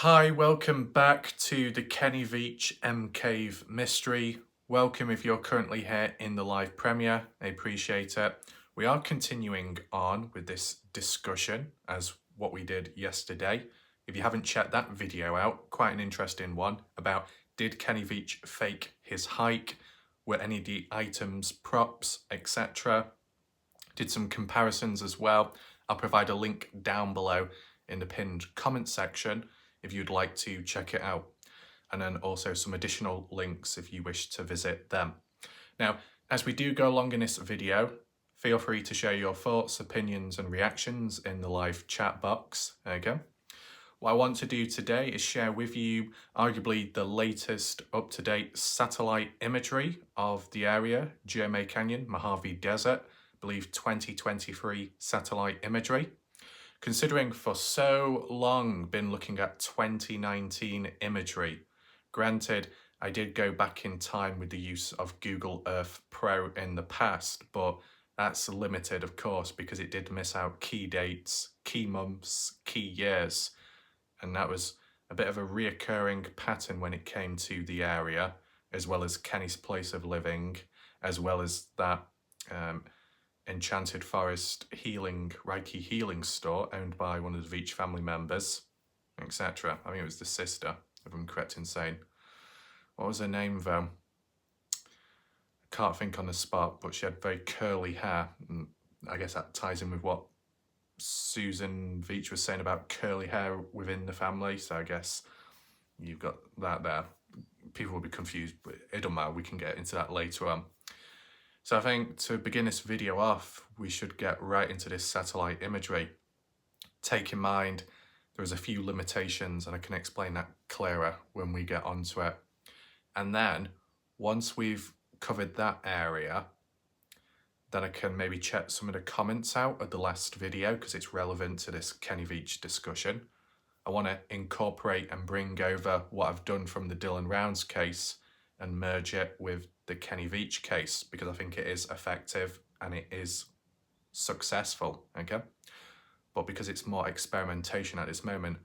Hi, welcome back to the Kenny Veach M Cave mystery. Welcome if you're currently here in the live premiere. I appreciate it. We are continuing on with this discussion as what we did yesterday. If you haven't checked that video out, quite an interesting one about did Kenny Veach fake his hike? Were any of the items props, etc.? Did some comparisons as well. I'll provide a link down below in the pinned comment section if you'd like to check it out. And then also some additional links if you wish to visit them. Now, as we do go along in this video, feel free to share your thoughts, opinions and reactions in the live chat box. There you go. What I want to do today is share with you arguably the latest up-to-date satellite imagery of the area, Jerme Canyon, Mojave Desert, I believe 2023 satellite imagery. Considering for so long been looking at 2019 imagery, granted I did go back in time with the use of Google Earth Pro in the past, but that's limited of course because it did miss out key dates, key months, key years, and that was a bit of a reoccurring pattern when it came to the area, as well as Kenny's place of living, as well as that Enchanted Forest Reiki healing store owned by one of the Veach family members, etc. I think it was the sister, if I'm correct in saying. What was her name though? I can't think on the spot, but she had very curly hair. And I guess that ties in with what Susan Veach was saying about curly hair within the family. So I guess you've got that there. People will be confused, but it don't matter. We can get into that later on. So I think to begin this video off, we should get right into this satellite imagery. Take in mind, there's a few limitations and I can explain that clearer when we get onto it. And then once we've covered that area, then I can maybe check some of the comments out of the last video because it's relevant to this Kenny Veach discussion. I want to incorporate and bring over what I've done from the Dylan Rounds case and merge it with the Kenny Veach case because I think it is effective and it is successful, okay? But because it's more experimentation at this moment,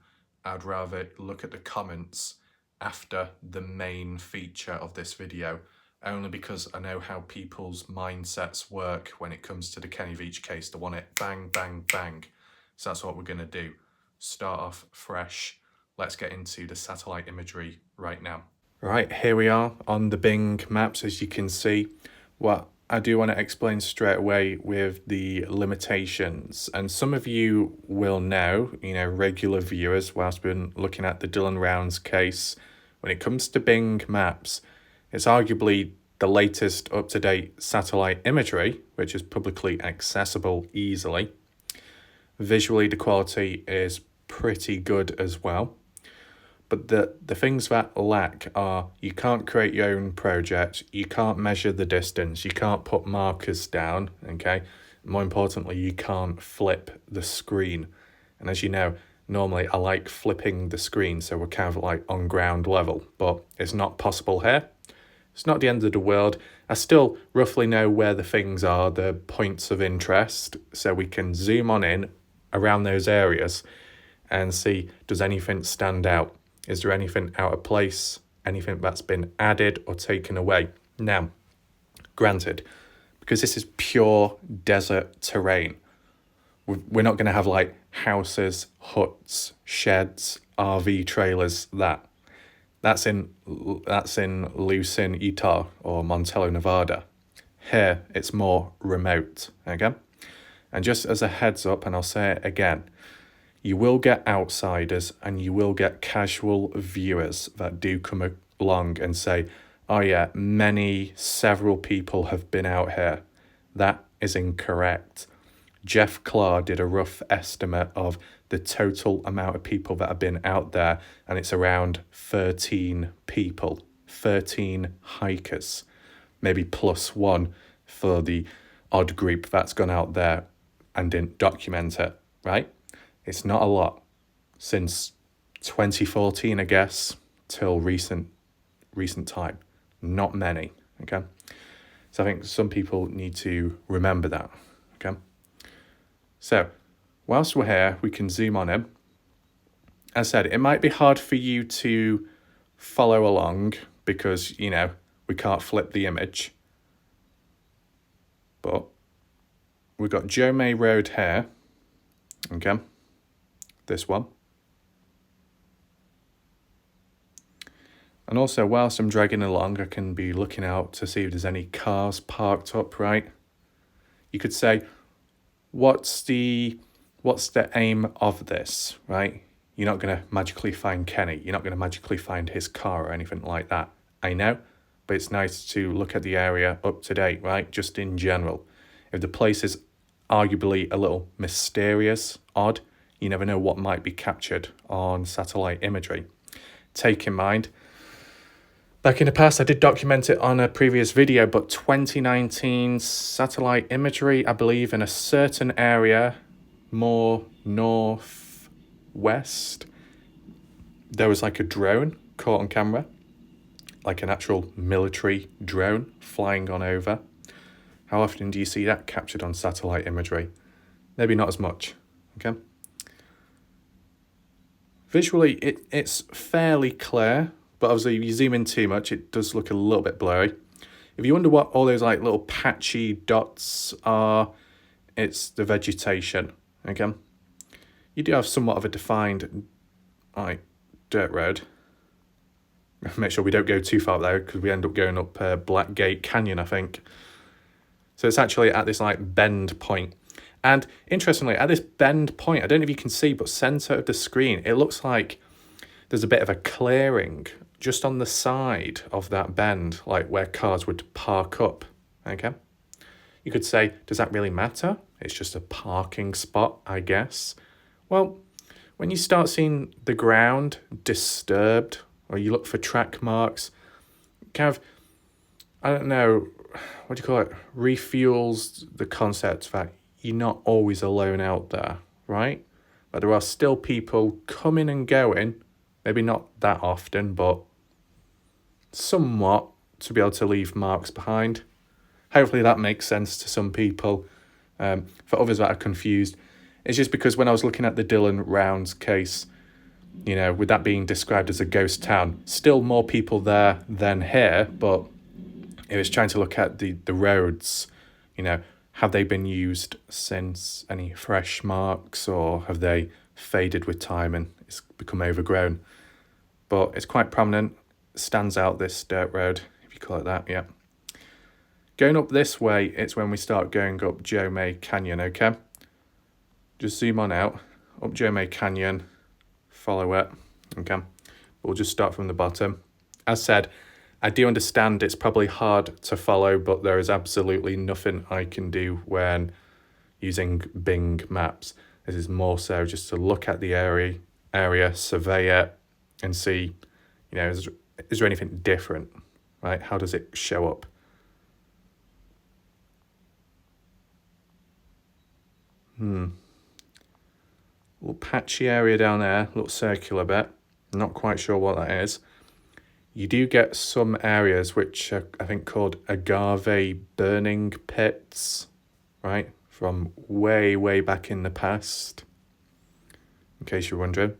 I'd rather look at the comments after the main feature of this video, only because I know how people's mindsets work when it comes to the Kenny Veach case. They want it bang, bang, bang. So that's what we're gonna do. Start off fresh. Let's get into the satellite imagery right now. Right, here we are on the Bing maps, as you can see. What I do want to explain straight away with the limitations, and some of you will know, regular viewers, whilst we've been looking at the Dylan Rounds case, when it comes to Bing maps, it's arguably the latest up-to-date satellite imagery, which is publicly accessible easily. Visually, the quality is pretty good as well. But the things that lack are you can't create your own project, you can't measure the distance, you can't put markers down, okay? More importantly, you can't flip the screen. And as you know, normally I like flipping the screen so we're kind of like on ground level, but it's not possible here. It's not the end of the world. I still roughly know where the things are, the points of interest, so we can zoom on in around those areas and see, does anything stand out? Is there anything out of place? Anything that's been added or taken away? Now, granted, because this is pure desert terrain, we're not going to have like houses, huts, sheds, RV trailers, That's in Lucin, Utah or Montello, Nevada. Here, it's more remote, okay? And just as a heads up, and I'll say it again, you will get outsiders and you will get casual viewers that do come along and say, oh yeah, several people have been out here. That is incorrect. Jeff Clark did a rough estimate of the total amount of people that have been out there, and it's around 13 people, 13 hikers, maybe plus one for the odd group that's gone out there and didn't document it, right? It's not a lot since 2014, I guess, till recent time. Not many, okay? So I think some people need to remember that, okay? So whilst we're here, we can zoom on in as I said, it might be hard for you to follow along because, you know, we can't flip the image. But we've got Joe May Road here. Okay, this one. And also, whilst I'm dragging along, I can be looking out to see if there's any cars parked up, right? You could say, what's the aim of this, right? You're not going to magically find Kenny. You're not going to magically find his car or anything like that. I know, but it's nice to look at the area up to date, right? Just in general. If the place is arguably a little mysterious, odd, you never know what might be captured on satellite imagery. Take in mind, back in the past, I did document it on a previous video, but 2019 satellite imagery, I believe, in a certain area, more northwest, there was like a drone caught on camera, like an actual military drone flying on over. How often do you see that captured on satellite imagery? Maybe not as much, okay? Visually, it's fairly clear, but obviously if you zoom in too much, it does look a little bit blurry. If you wonder what all those like little patchy dots are, it's the vegetation, okay? You do have somewhat of a defined like dirt road. Make sure we don't go too far there because we end up going up Blackgate Canyon, I think. So it's actually at this like bend point. And interestingly, at this bend point, I don't know if you can see, but center of the screen, it looks like there's a bit of a clearing just on the side of that bend, like where cars would park up, okay? You could say, does that really matter? It's just a parking spot, I guess. Well, when you start seeing the ground disturbed, or you look for track marks, kind of, I don't know, what do you call it, refuels the concept that you're not always alone out there, right? But there are still people coming and going, maybe not that often, but somewhat to be able to leave marks behind. Hopefully that makes sense to some people. For others that are confused, it's just because when I was looking at the Dylan Rounds case, you know, with that being described as a ghost town, still more people there than here, but it was trying to look at the roads, you know, have they been used since, any fresh marks, or have they faded with time and it's become overgrown? But it's quite prominent, stands out, this dirt road, if you call it that, yeah. Going up this way, it's when we start going up Joe May Canyon, okay? Just zoom on out, up Joe May Canyon, follow it, okay? We'll just start from the bottom. As said, I do understand it's probably hard to follow, but there is absolutely nothing I can do when using Bing Maps. This is more so just to look at the area, survey it, and see, you know, is there anything different, right? How does it show up? Little patchy area down there, little circular bit. Not quite sure what that is. You do get some areas which are, I think, called agave burning pits, right? From way, way back in the past, in case you're wondering.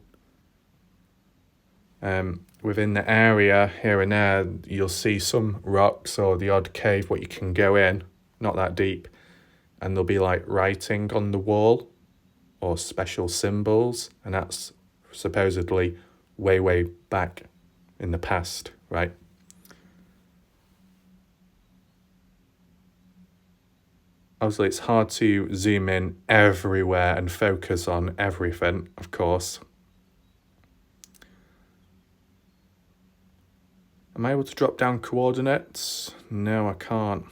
Within the area here and there, you'll see some rocks or the odd cave what you can go in, not that deep, and there'll be like writing on the wall or special symbols, and that's supposedly way, way back in the past, right? Obviously, it's hard to zoom in everywhere and focus on everything, of course. Am I able to drop down coordinates? No, I can't.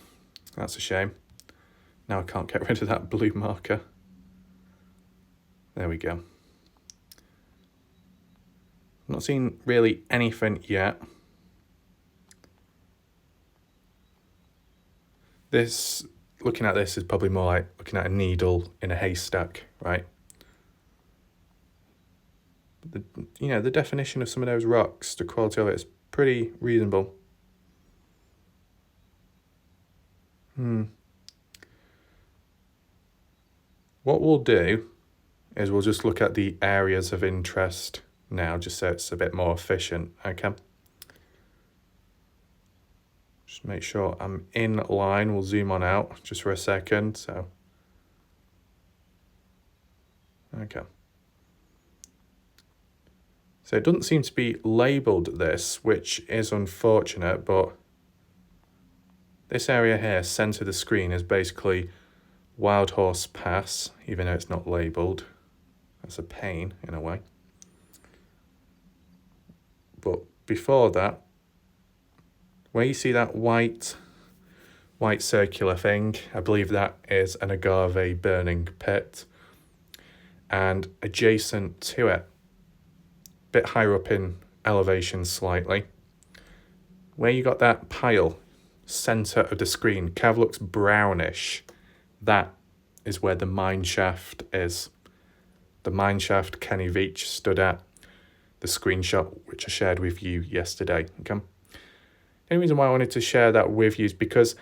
That's a shame. Now I can't get rid of that blue marker. There we go. I'm not seeing really anything yet. This, looking at this, is probably more like looking at a needle in a haystack, right? The definition of some of those rocks, the quality of it is pretty reasonable. What we'll do is we'll just look at the areas of interest now, just so it's a bit more efficient, okay? Just make sure I'm in line. We'll zoom on out just for a second, so. Okay. So it doesn't seem to be labelled this, which is unfortunate, but this area here, centre of the screen, is basically Wild Horse Pass, even though it's not labelled. That's a pain, in a way. But before that, where you see that white circular thing, I believe that is an agave burning pit. And adjacent to it, a bit higher up in elevation slightly, where you got that pile, centre of the screen, kind of looks brownish. That is where the mine shaft is. The mine shaft Kenny Veach stood at, the screenshot which I shared with you yesterday. Okay? The only reason why I wanted to share that with you is because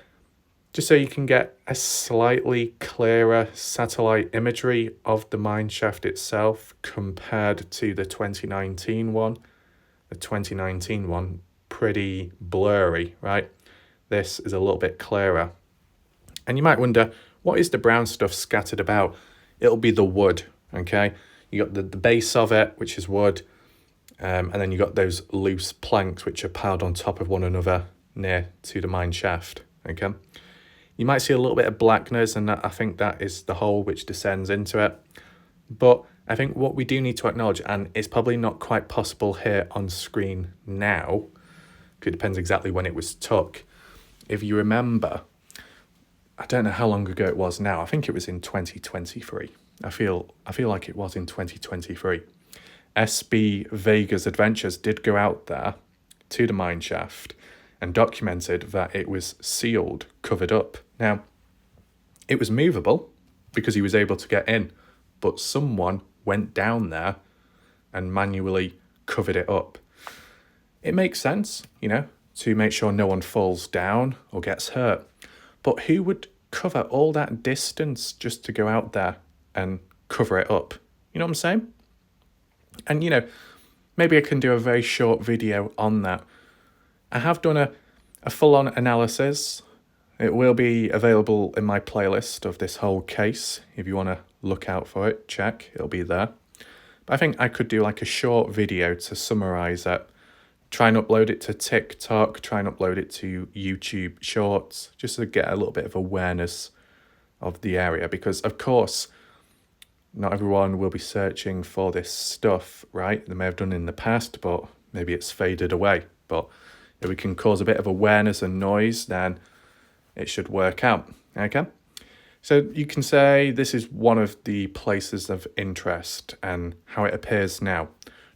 just so you can get a slightly clearer satellite imagery of the mine shaft itself compared to the 2019 one. The 2019 one, pretty blurry, right? This is a little bit clearer. And you might wonder, what is the brown stuff scattered about? It'll be the wood, okay? You got the base of it, which is wood, and then you got those loose planks which are piled on top of one another near to the mine shaft, okay? You might see a little bit of blackness, and I think that is the hole which descends into it. But I think what we do need to acknowledge, and it's probably not quite possible here on screen now, because it depends exactly when it was took. If you remember, I don't know how long ago it was now. I think it was in 2023. I feel like it was in 2023. SB Vega's Adventures did go out there to the mine shaft and documented that it was sealed, covered up. Now, it was movable because he was able to get in, but someone went down there and manually covered it up. It makes sense, to make sure no one falls down or gets hurt. But who would cover all that distance just to go out there and cover it up? You know what I'm saying? And, maybe I can do a very short video on that. I have done a full-on analysis. It will be available in my playlist of this whole case. If you want to look out for it, check, it'll be there. But I think I could do like a short video to summarize it. Try and upload it to TikTok, try and upload it to YouTube Shorts, just to get a little bit of awareness of the area. Because, of course, not everyone will be searching for this stuff, right? They may have done in the past, but maybe it's faded away. But if we can cause a bit of awareness and noise, then it should work out, okay? So you can say this is one of the places of interest, and how it appears now.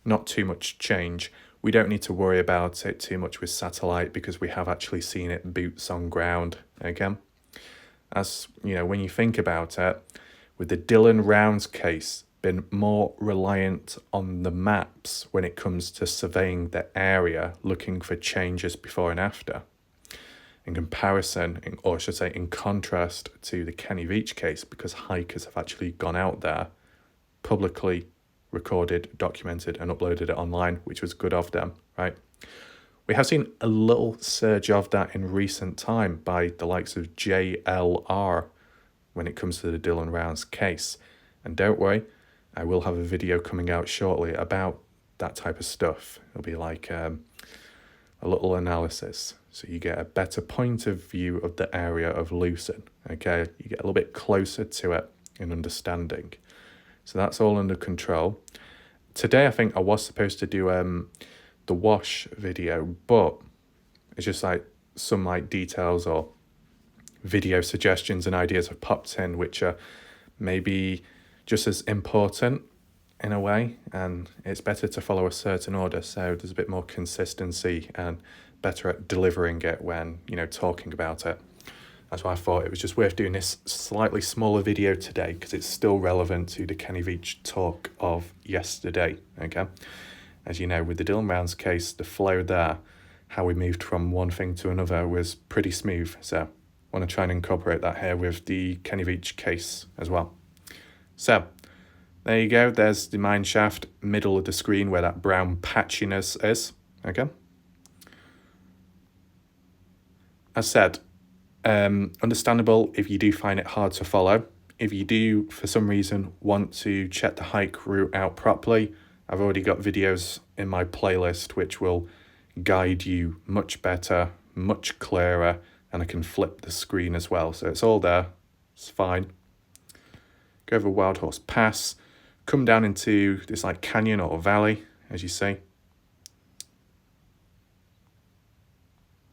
Not too much change. We don't need to worry about it too much with satellite because we have actually seen it boots on ground, okay? As, when you think about it, with the Dylan Rounds case, been more reliant on the maps when it comes to surveying the area, looking for changes before and after. In comparison, or I should say in contrast to the Kenny Veach case, because hikers have actually gone out there, publicly recorded, documented and uploaded it online, which was good of them, right? We have seen a little surge of that in recent time by the likes of JLR when it comes to the Dylan Rounds case. And don't worry, I will have a video coming out shortly about that type of stuff. It'll be like a little analysis, so you get a better point of view of the area of Lucerne, okay? You get a little bit closer to it in understanding. So that's all under control. Today, I think I was supposed to do the wash video, but it's just like some details or video suggestions and ideas have popped in, which are maybe just as important in a way, and it's better to follow a certain order, so there's a bit more consistency and better at delivering it when, talking about it. That's why I thought it was just worth doing this slightly smaller video today, because it's still relevant to the Kenny Veach talk of yesterday, okay? As you know, with the Dylan Rounds case, the flow there, how we moved from one thing to another was pretty smooth, so I want to try and incorporate that here with the Kenny Veach case as well. So, There you go. There's the mine shaft, middle of the screen where that brown patchiness is. Okay. As said, understandable if you do find it hard to follow. If you do, for some reason, want to check the hike route out properly, I've already got videos in my playlist which will guide you much better, much clearer, and I can flip the screen as well. So it's all there. It's fine. Go over Wild Horse Pass. Come down into this like canyon or valley, as you see.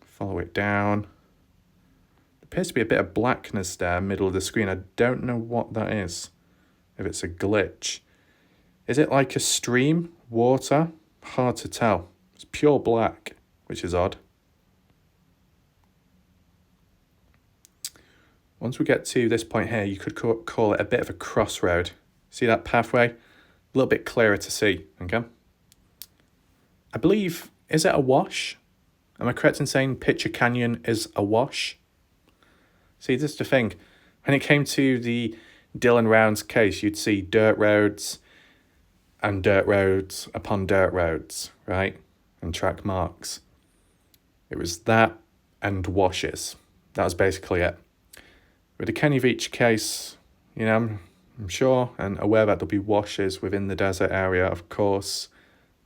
Follow it down. There appears to be a bit of blackness there, middle of the screen. I don't know what that is. If it's a glitch. Is it like a stream? Water? Hard to tell. It's pure black, which is odd. Once we get to this point here, you could call it a bit of a crossroad. See that pathway? A little bit clearer to see, okay? I believe, is it a wash? Am I correct in saying Picture Canyon is a wash? See, this is the thing. When it came to the Dylan Rounds case, you'd see dirt roads and dirt roads upon dirt roads, right? And track marks. It was that and washes. That was basically it. With the Kenny Veach case, you know, I'm sure and aware that there'll be washes within the desert area, of course.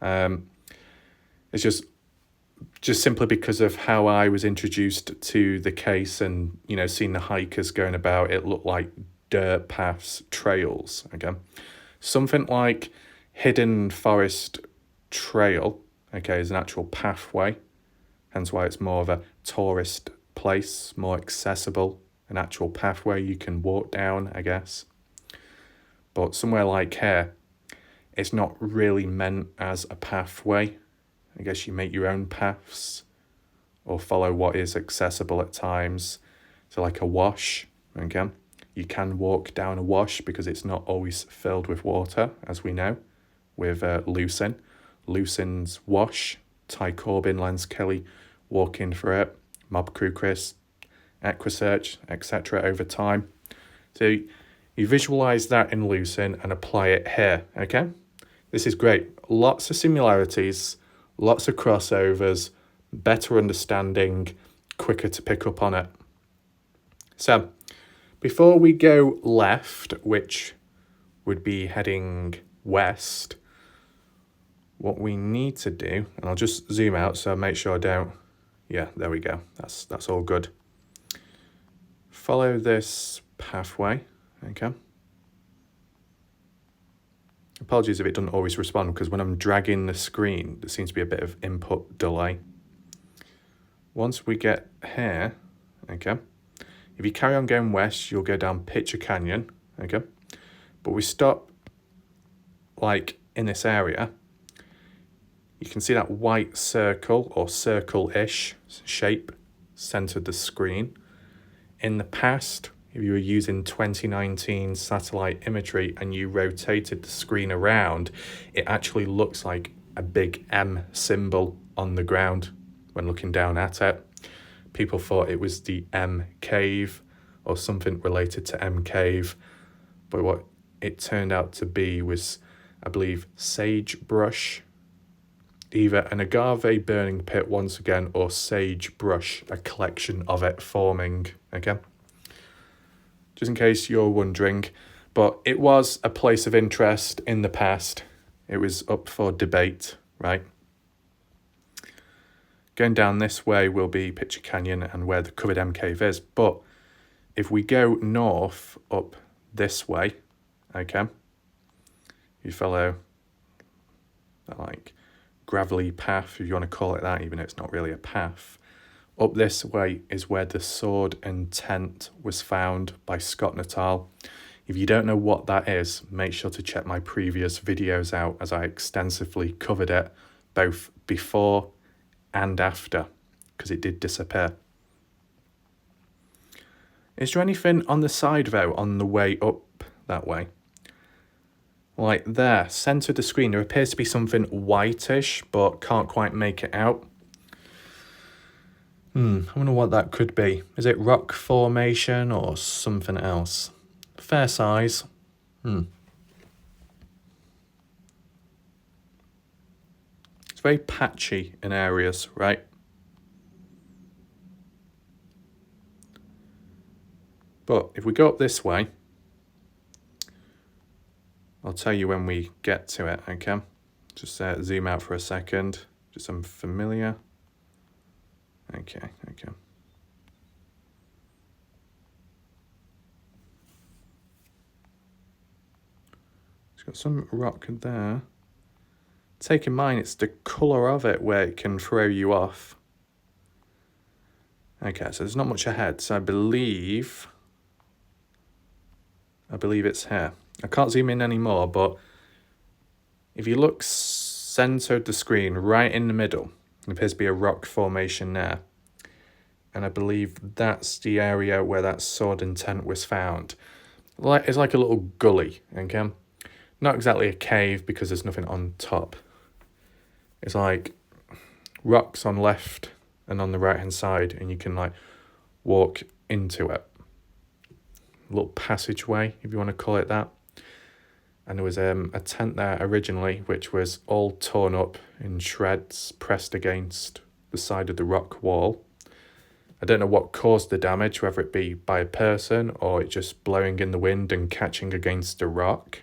It's just simply because of how I was introduced to the case and, you know, seeing the hikers going about, it looked like dirt paths, trails, okay? Something like Hidden Forest Trail, okay, is an actual pathway, hence why it's more of a tourist place, more accessible, an actual pathway you can walk down, I guess. But somewhere like here, it's not really meant as a pathway. I guess you make your own paths or follow what is accessible at times. So like a wash, okay? You can walk down a wash because it's not always filled with water, as we know, with Lucin. Lucin's wash, Ty Corbin, Lance Kelly walking for it, Mob Crew Chris, Equisearch, etc. over time. So you visualize that in Lucin and apply it here, okay? This is great. Lots of similarities, lots of crossovers, better understanding, quicker to pick up on it. So before we go left, which would be heading west, what we need to do, and I'll just zoom out so I make sure I don't, yeah, there we go. That's all good. Follow this pathway, okay? Apologies if it doesn't always respond because when I'm dragging the screen, there seems to be a bit of input delay. Once we get here, okay, if you carry on going west, you'll go down Picture Canyon, okay? But we stop like in this area. You can see that white circle or circle-ish shape centered the screen. In the past, if you were using 2019 satellite imagery and you rotated the screen around, it actually looks like a big M symbol on the ground when looking down at it. People thought it was the M cave or something related to M cave, but what it turned out to be was, I believe, sagebrush, either an agave burning pit once again or sagebrush, a collection of it forming again. Just in case you're wondering, but it was a place of interest in the past. It was up for debate, right? Going down this way will be Picture Canyon and where the covered M cave is. But if we go north up this way, okay, you follow that like gravelly path, if you want to call it that, even though it's not really a path. Up this way is where the sword and tent was found by Scott Natal. If you don't know what that is, make sure to check my previous videos out as I extensively covered it, both before and after, because it did disappear. Is there anything on the side though, on the way up that way? Like there, centre of the screen, there appears to be something whitish, but can't quite make it out. I wonder what that could be. Is it rock formation or something else? Fair size. very patchy in areas, right? But if we go up this way, I'll tell you when we get to it, okay? Just zoom out for a second. Just some familiar. Okay. It's got some rock there. Take in mind, it's the colour of it where it can throw you off. Okay, so there's not much ahead. So I believe it's here. I can't zoom in anymore, but if you look centre of the screen, right in the middle, there appears to be a rock formation there. And I believe that's the area where that sword and tent was found. It's like a little gully, okay? Not exactly a cave because there's nothing on top. It's like rocks on left and on the right hand side, and you can like walk into it. A little passageway, if you want to call it that. And there was a tent there originally, which was all torn up in shreds, pressed against the side of the rock wall. I don't know what caused the damage, whether it be by a person or it just blowing in the wind and catching against a rock.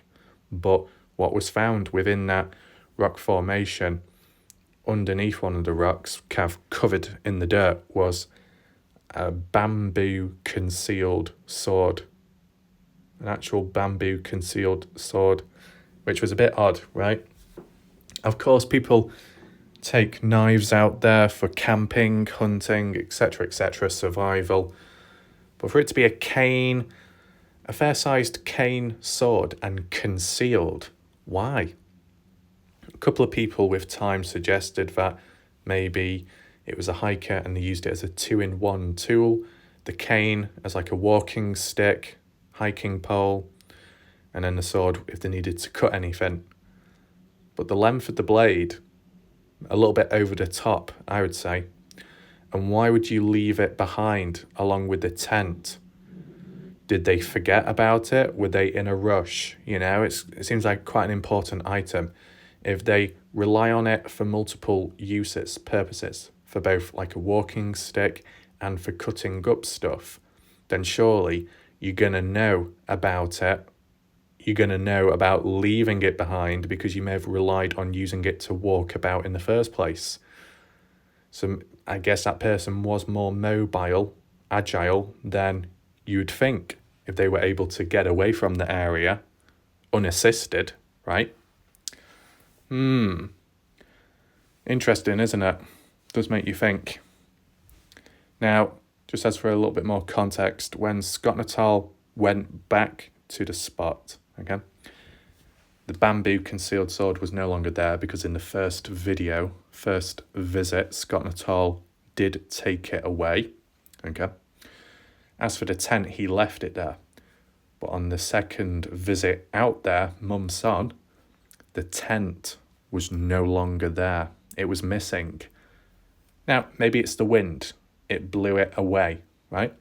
But what was found within that rock formation, underneath one of the rocks, kind of covered in the dirt, was a bamboo concealed sword. An actual bamboo concealed sword, which was a bit odd, right? Of course, people take knives out there for camping, hunting, etc., survival. But for it to be a cane, a fair-sized cane sword, and concealed, why? A couple of people with time suggested that maybe it was a hiker and they used it as a 2-in-1 tool. The cane as like a walking stick, hiking pole, and then the sword if they needed to cut anything. But the length of the blade, a little bit over the top, I would say. And why would you leave it behind along with the tent? Did they forget about it? Were they in a rush? You know, it seems like quite an important item. If they rely on it for multiple uses, purposes, for both like a walking stick and for cutting up stuff, then surely you're going to know about it. You're going to know about leaving it behind because you may have relied on using it to walk about in the first place. So I guess that person was more mobile, agile than you'd think if they were able to get away from the area unassisted, right? Interesting, isn't it? Does make you think. Now, just as for a little bit more context, when Scott Natal went back to the spot, okay, the bamboo concealed sword was no longer there because in the first visit, Scott Natal did take it away, okay. As for the tent, he left it there. But on the second visit out there, Mum son, the tent was no longer there. It was missing. Now, maybe it's the wind. It blew it away, right?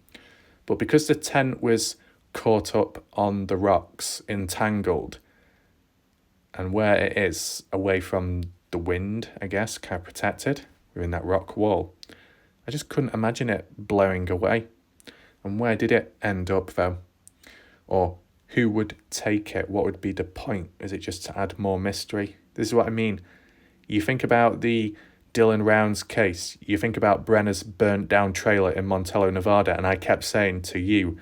But because the tent was caught up on the rocks, entangled, and where it is away from the wind, I guess, kind of protected within that rock wall, I just couldn't imagine it blowing away. And where did it end up, though? Or who would take it? What would be the point? Is it just to add more mystery? This is what I mean. You think about the Dylan Rounds case. You think about Brenner's burnt down trailer in Montello, Nevada. And I kept saying to you,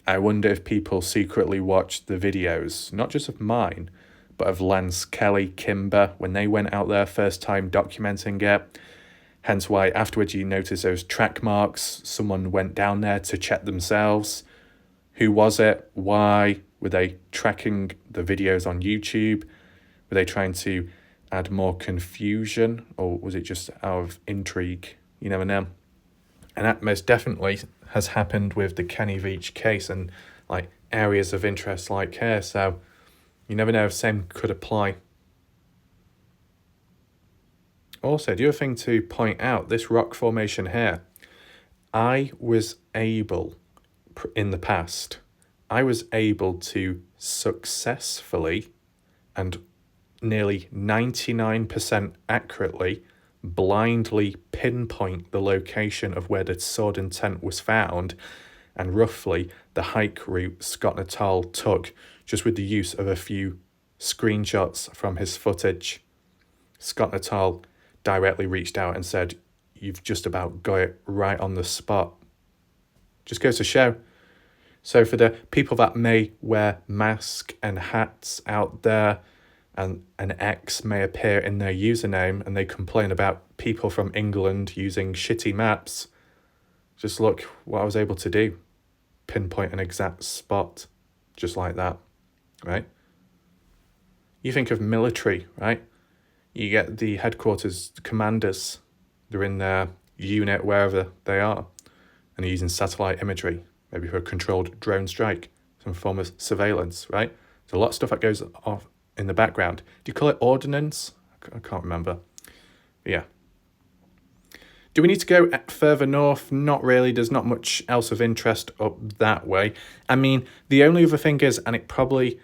I wonder if people secretly watched the videos, not just of mine, but of Lance, Kelly, Kimber, when they went out there first time documenting it. Hence why afterwards you notice those track marks. Someone went down there to check themselves. Who was it? Why? Were they tracking the videos on YouTube? Were they trying to add more confusion? Or was it just out of intrigue? You never know. And that most definitely has happened with the Kenny Veach case and like areas of interest like here. So you never know if same could apply. Also, the other thing to point out, this rock formation here, I was able, in the past, I was able to successfully and nearly 99% accurately blindly pinpoint the location of where the sword and tent was found, and roughly the hike route Scott Natal took just with the use of a few screenshots from his footage. Scott Natal directly reached out and said, "You've just about got it right on the spot." Just goes to show. So for the people that may wear masks and hats out there, and an X may appear in their username and they complain about people from England using shitty maps, just look what I was able to do. Pinpoint an exact spot, just like that, right? You think of military, right? You get the headquarters, the commanders, they're in their unit wherever they are, and they're using satellite imagery, maybe for a controlled drone strike, some form of surveillance, right? There's a lot of stuff that goes off in the background. Do you call it ordnance? I can't remember. But yeah. Do we need to go further north? Not really. There's not much else of interest up that way. I mean, the only other thing is, and it probably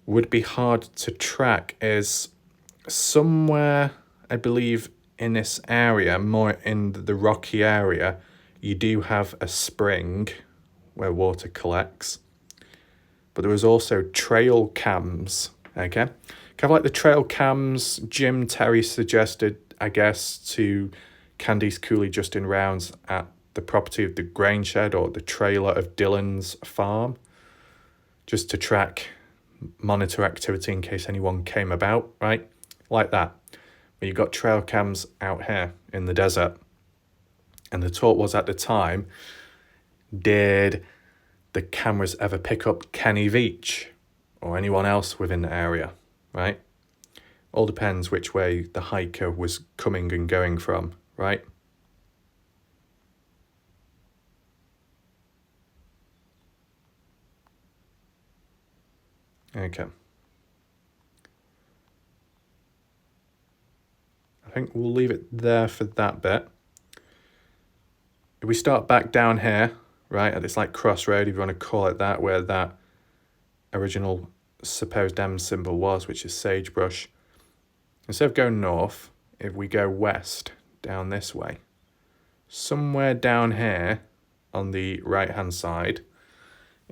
would be hard to track, is somewhere, I believe, in this area, more in the rocky area, you do have a spring where water collects. But there was also trail cams, okay? Kind of like the trail cams Jim Terry suggested, I guess, to Candice Cooley Justin Rounds at the property of the grain shed or the trailer of Dylan's farm, just to track, monitor activity in case anyone came about, right? Like that. But you've got trail cams out here in the desert. And the talk was at the time, did the cameras ever pick up Kenny Veach or anyone else within the area, right? All depends which way the hiker was coming and going from, right? Okay. I think we'll leave it there for that bit. If we start back down here, right, at this like crossroad, if you want to call it that, where that original supposed M symbol was, which is sagebrush. Instead of going north, if we go west, down this way, somewhere down here on the right-hand side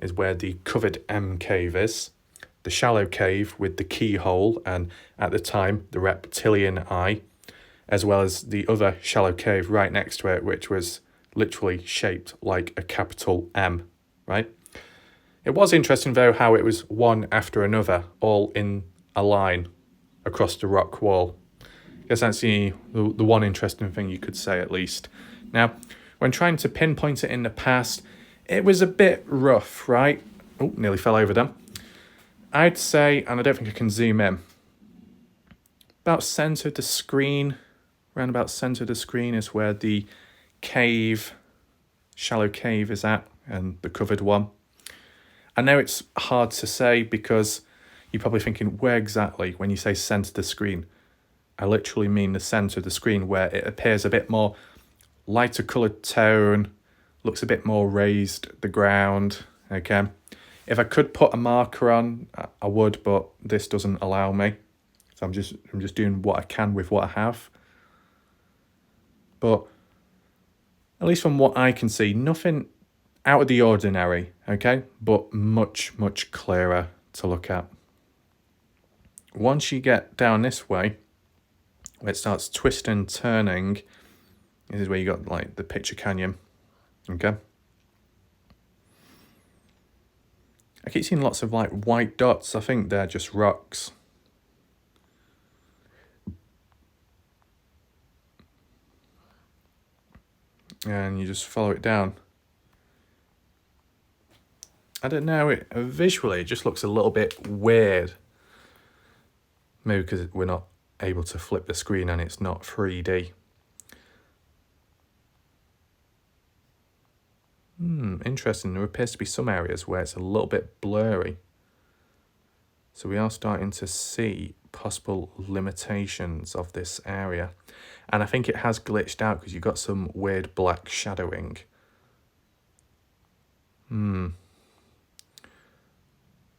is where the covered M cave is, the shallow cave with the keyhole and, at the time, the reptilian eye, as well as the other shallow cave right next to it, which was literally shaped like a capital M, right? It was interesting, though, how it was one after another, all in a line across the rock wall. I guess that's the one interesting thing you could say, at least. Now, when trying to pinpoint it in the past, it was a bit rough, right? Oh, nearly fell over them. I'd say, and I don't think I can zoom in, about centre of the screen, around about centre of the screen is where the cave, shallow cave is at, and the covered one. I know it's hard to say because you're probably thinking, where exactly when you say centre of the screen? I literally mean the centre of the screen where it appears a bit more lighter coloured tone, looks a bit more raised, the ground, okay? If I could put a marker on, I would, but this doesn't allow me. So I'm just doing what I can with what I have. But at least from what I can see, nothing out of the ordinary, okay? But much, much clearer to look at. Once you get down this way, where it starts twisting, turning, this is where you got like the picture canyon, okay? I keep seeing lots of like white dots. I think they're just rocks. And you just follow it down. I don't know, visually it just looks a little bit weird. Maybe because we're not able to flip the screen and it's not 3D. Interesting. There appears to be some areas where it's a little bit blurry. So we are starting to see possible limitations of this area. And I think it has glitched out because you've got some weird black shadowing.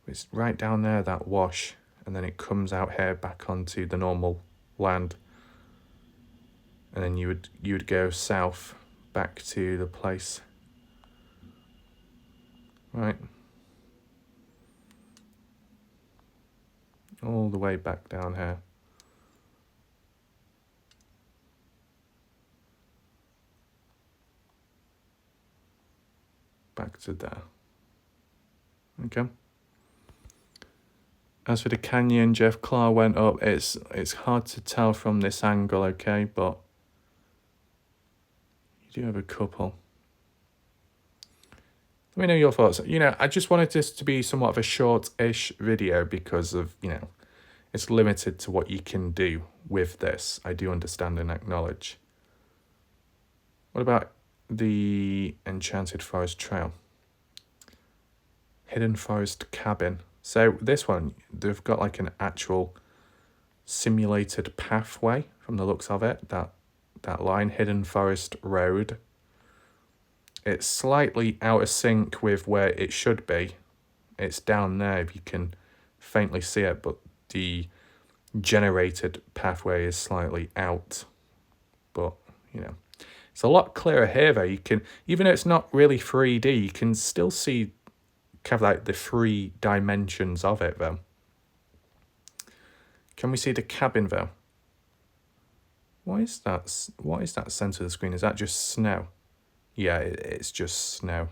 It's right down there, that wash. and then it comes out here back onto the normal land, and then you would go south back to the place, right, all the way back down here. Back to there. Okay. As for the canyon Jeff Clark went up, it's hard to tell from this angle, okay, but you do have a couple. Let me know your thoughts. You know, I just wanted this to be somewhat of a short-ish video because of, you know, it's limited to what you can do with this. I do understand and acknowledge. What about the Enchanted Forest Trail? Hidden Forest Cabin. So this one, they've got like an actual simulated pathway from the looks of it. That line, Hidden Forest Road. It's slightly out of sync with where it should be. It's down there if you can faintly see it, but the generated pathway is slightly out. But, you know, it's a lot clearer here though. You can, even though it's not really 3D, you can still see kind of like the 3 dimensions of it though. Can we see the cabin though? What is that centre of the screen? Is that just snow? Yeah, it's just snow.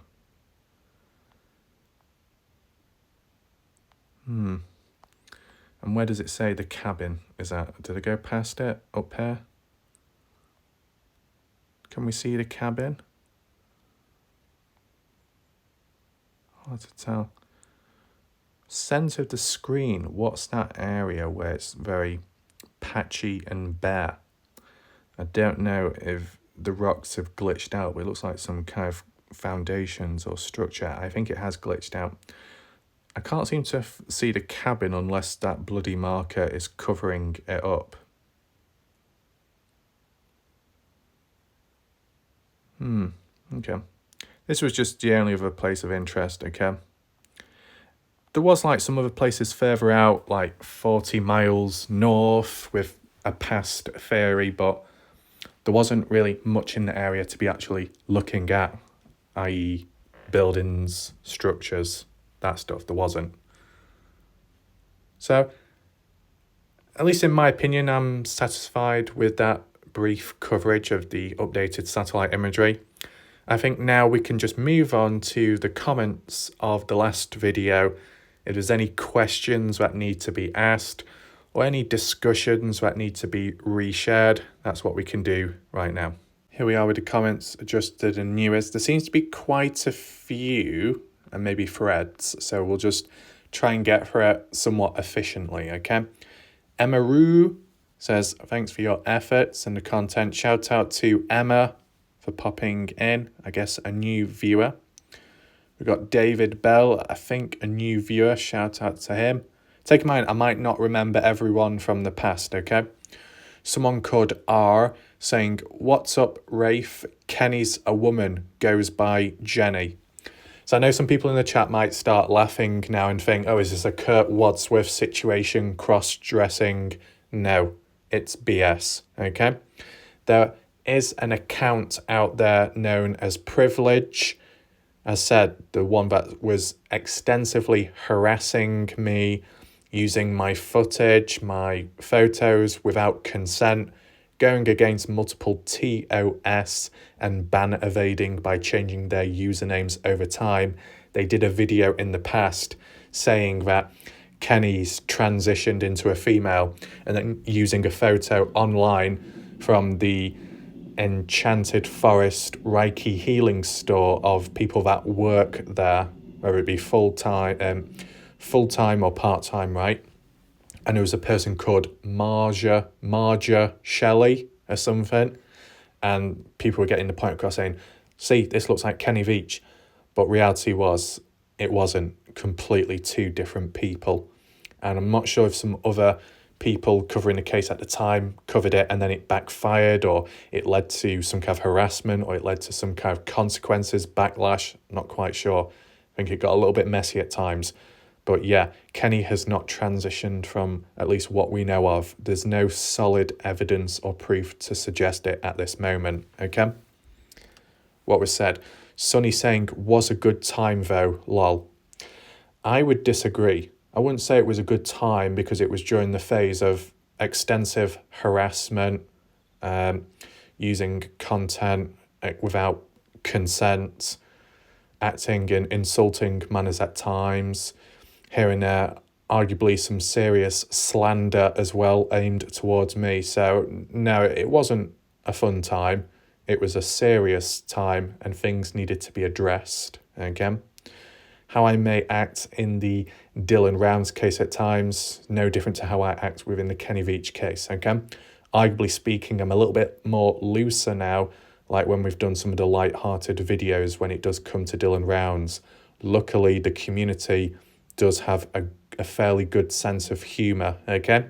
And where does it say the cabin is at? Did I go past it? Up here? Can we see the cabin? Hard to tell. Centre of the screen. What's that area where it's very patchy and bare? I don't know if the rocks have glitched out, but it looks like some kind of foundations or structure. I think it has glitched out. I can't seem to see the cabin unless that bloody marker is covering it up. Okay. This was just the only other place of interest, okay? There was like some other places further out, like 40 miles north with a past ferry, but there wasn't really much in the area to be actually looking at, i.e. buildings, structures, that stuff. There wasn't. So, at least in my opinion, I'm satisfied with that brief coverage of the updated satellite imagery. I think now we can just move on to the comments of the last video. If there's any questions that need to be asked or any discussions that need to be reshared, that's what we can do right now. Here we are with the comments adjusted and newest. There seems to be quite a few and maybe threads, so we'll just try and get through it somewhat efficiently, okay? Emeru says, thanks for your efforts and the content. Shout out to Emma for popping in, I guess a new viewer. We've got David Bell, I think a new viewer, shout out to him. Take in mind, I might not remember everyone from the past, okay? Someone called R saying, what's up, Rafe? Kenny's a woman, goes by Jenny. So I know some people in the chat might start laughing now and think, oh, is this a Kurt Wadsworth situation, cross-dressing? No, it's BS, okay? There is an account out there known as Privilege. As said, the one that was extensively harassing me, using my footage, my photos without consent, going against multiple TOS and ban evading by changing their usernames over time. They did a video in the past saying that Kenny's transitioned into a female and then using a photo online from the Enchanted Forest Reiki healing store of people that work there, whether it be full-time or part-time, right? And there was a person called Marja Shelley or something, and people were getting the point across saying, see, this looks like Kenny Veach, but reality was, it wasn't. Completely two different people. And I'm not sure if some other people covering the case at the time covered it and then it backfired, or it led to some kind of harassment, or it led to some kind of consequences, backlash, not quite sure. I think it got a little bit messy at times. But yeah, Kenny has not transitioned from at least what we know of. There's no solid evidence or proof to suggest it at this moment, okay? What was said. Sonny saying, was a good time though, lol. I would disagree. I wouldn't say it was a good time because it was during the phase of extensive harassment, using content without consent, acting in insulting manners at times, here and there, arguably some serious slander as well aimed towards me. So no, it wasn't a fun time. It was a serious time and things needed to be addressed. Again, how I may act in the Dylan Rounds case at times, no different to how I act within the Kenny Veach case. Okay, arguably speaking, I'm a little bit more looser now, like when we've done some of the light-hearted videos when it does come to Dylan Rounds. Luckily, the community does have a fairly good sense of humour, okay?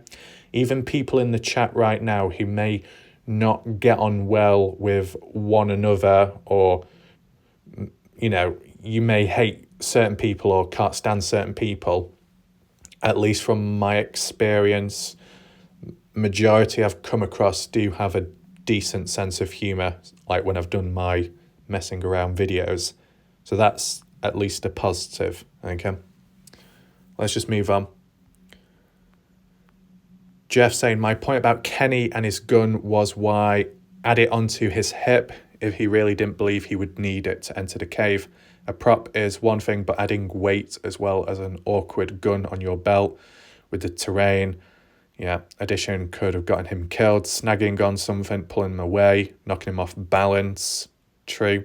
Even people in the chat right now who may not get on well with one another, or, you know, you may hate certain people or can't stand certain people, at least from my experience, majority I've come across do have a decent sense of humour, like when I've done my messing around videos. So that's at least a positive, okay? Let's just move on. Jeff saying, my point about Kenny and his gun was why add it onto his hip if he really didn't believe he would need it to enter the cave. A prop is one thing, but adding weight as well as an awkward gun on your belt with the terrain, yeah, addition could have gotten him killed. Snagging on something, pulling him away, knocking him off balance. True.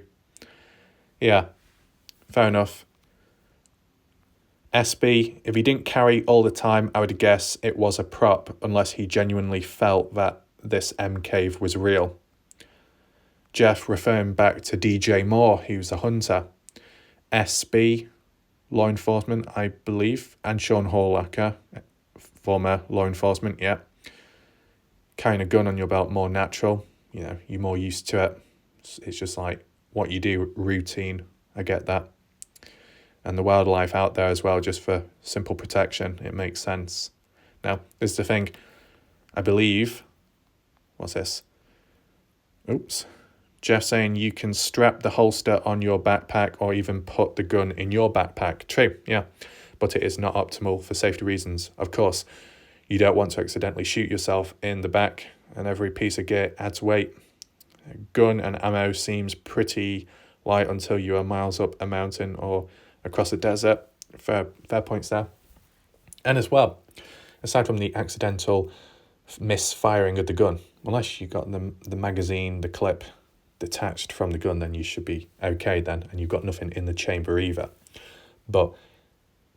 Yeah, fair enough. SB, if he didn't carry all the time, I would guess it was a prop unless he genuinely felt that this M cave was real. Jeff referring back to DJ Moore, who's a hunter. SB, law enforcement, I believe, and Sean Horlacker, former law enforcement, yeah. Carrying a gun on your belt, more natural, you know, you're more used to it. It's just like what you do, routine, I get that. And the wildlife out there as well, just for simple protection, it makes sense. Now, this is the thing, I believe, what's this? Oops. Jeff saying you can strap the holster on your backpack or even put the gun in your backpack. True, yeah, but it is not optimal for safety reasons. Of course, you don't want to accidentally shoot yourself in the back, and every piece of gear adds weight. Gun and ammo seems pretty light until you are miles up a mountain or across a desert. Fair points there. And as well, aside from the accidental misfiring of the gun, unless you got the magazine, the clip detached from the gun, then you should be okay then, and you've got nothing in the chamber either. But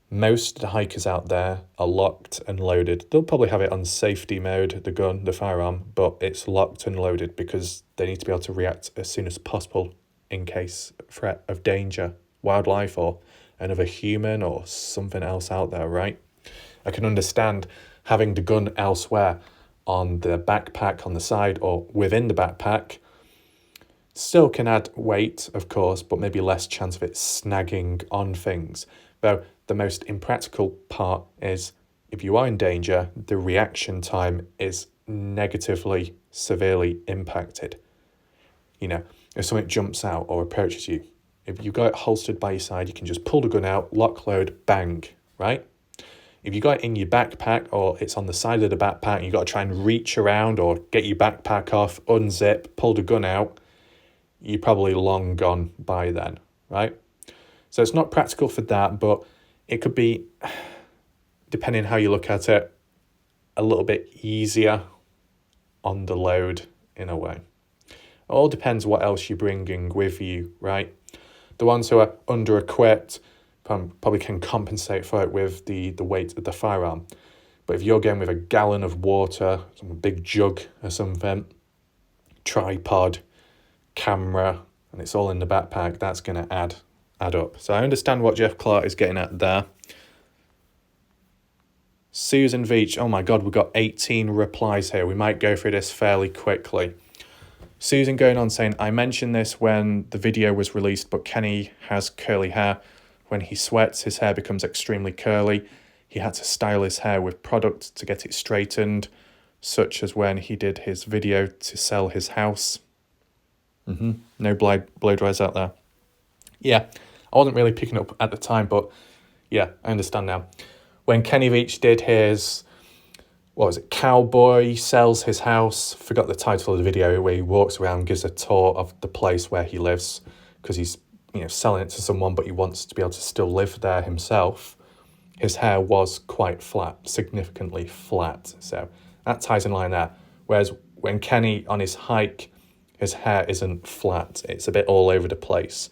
most of the hikers out there are locked and loaded. They'll probably have it on safety mode, the gun, the firearm, but it's locked and loaded because they need to be able to react as soon as possible in case threat of danger, wildlife or another human or something else out there, right? I can understand having the gun elsewhere on the backpack, on the side or within the backpack. Still can add weight, of course, but maybe less chance of it snagging on things. Though the most impractical part is if you are in danger, the reaction time is negatively, severely impacted. You know, if something jumps out or approaches you, if you've got it holstered by your side, you can just pull the gun out, lock, load, bang, right? If you got it in your backpack or it's on the side of the backpack and you've got to try and reach around or get your backpack off, unzip, pull the gun out, you're probably long gone by then, right? So it's not practical for that, but it could be, depending how you look at it, a little bit easier on the load in a way. It all depends what else you're bringing with you, right? The ones who are under-equipped probably can compensate for it with the weight of the firearm. But if you're going with a gallon of water, some big jug or something, tripod, camera, and it's all in the backpack, that's going to add up. So I understand what Jeff Clark is getting at there. Susan Veach, oh my God, we've got 18 replies here. We might go through this fairly quickly. Susan going on saying, I mentioned this when the video was released, but Kenny has curly hair. When he sweats, his hair becomes extremely curly. He had to style his hair with product to get it straightened, such as when he did his video to sell his house. No blow dries out there. Yeah, I wasn't really picking up at the time, but yeah, I understand now. When Kenny Veach did his, Cowboy Sells His House, forgot the title of the video, where he walks around, gives a tour of the place where he lives, because he's selling it to someone, but he wants to be able to still live there himself. His hair was quite flat, significantly flat, so that ties in line there. Whereas when Kenny, on his hike, his hair isn't flat, it's a bit all over the place.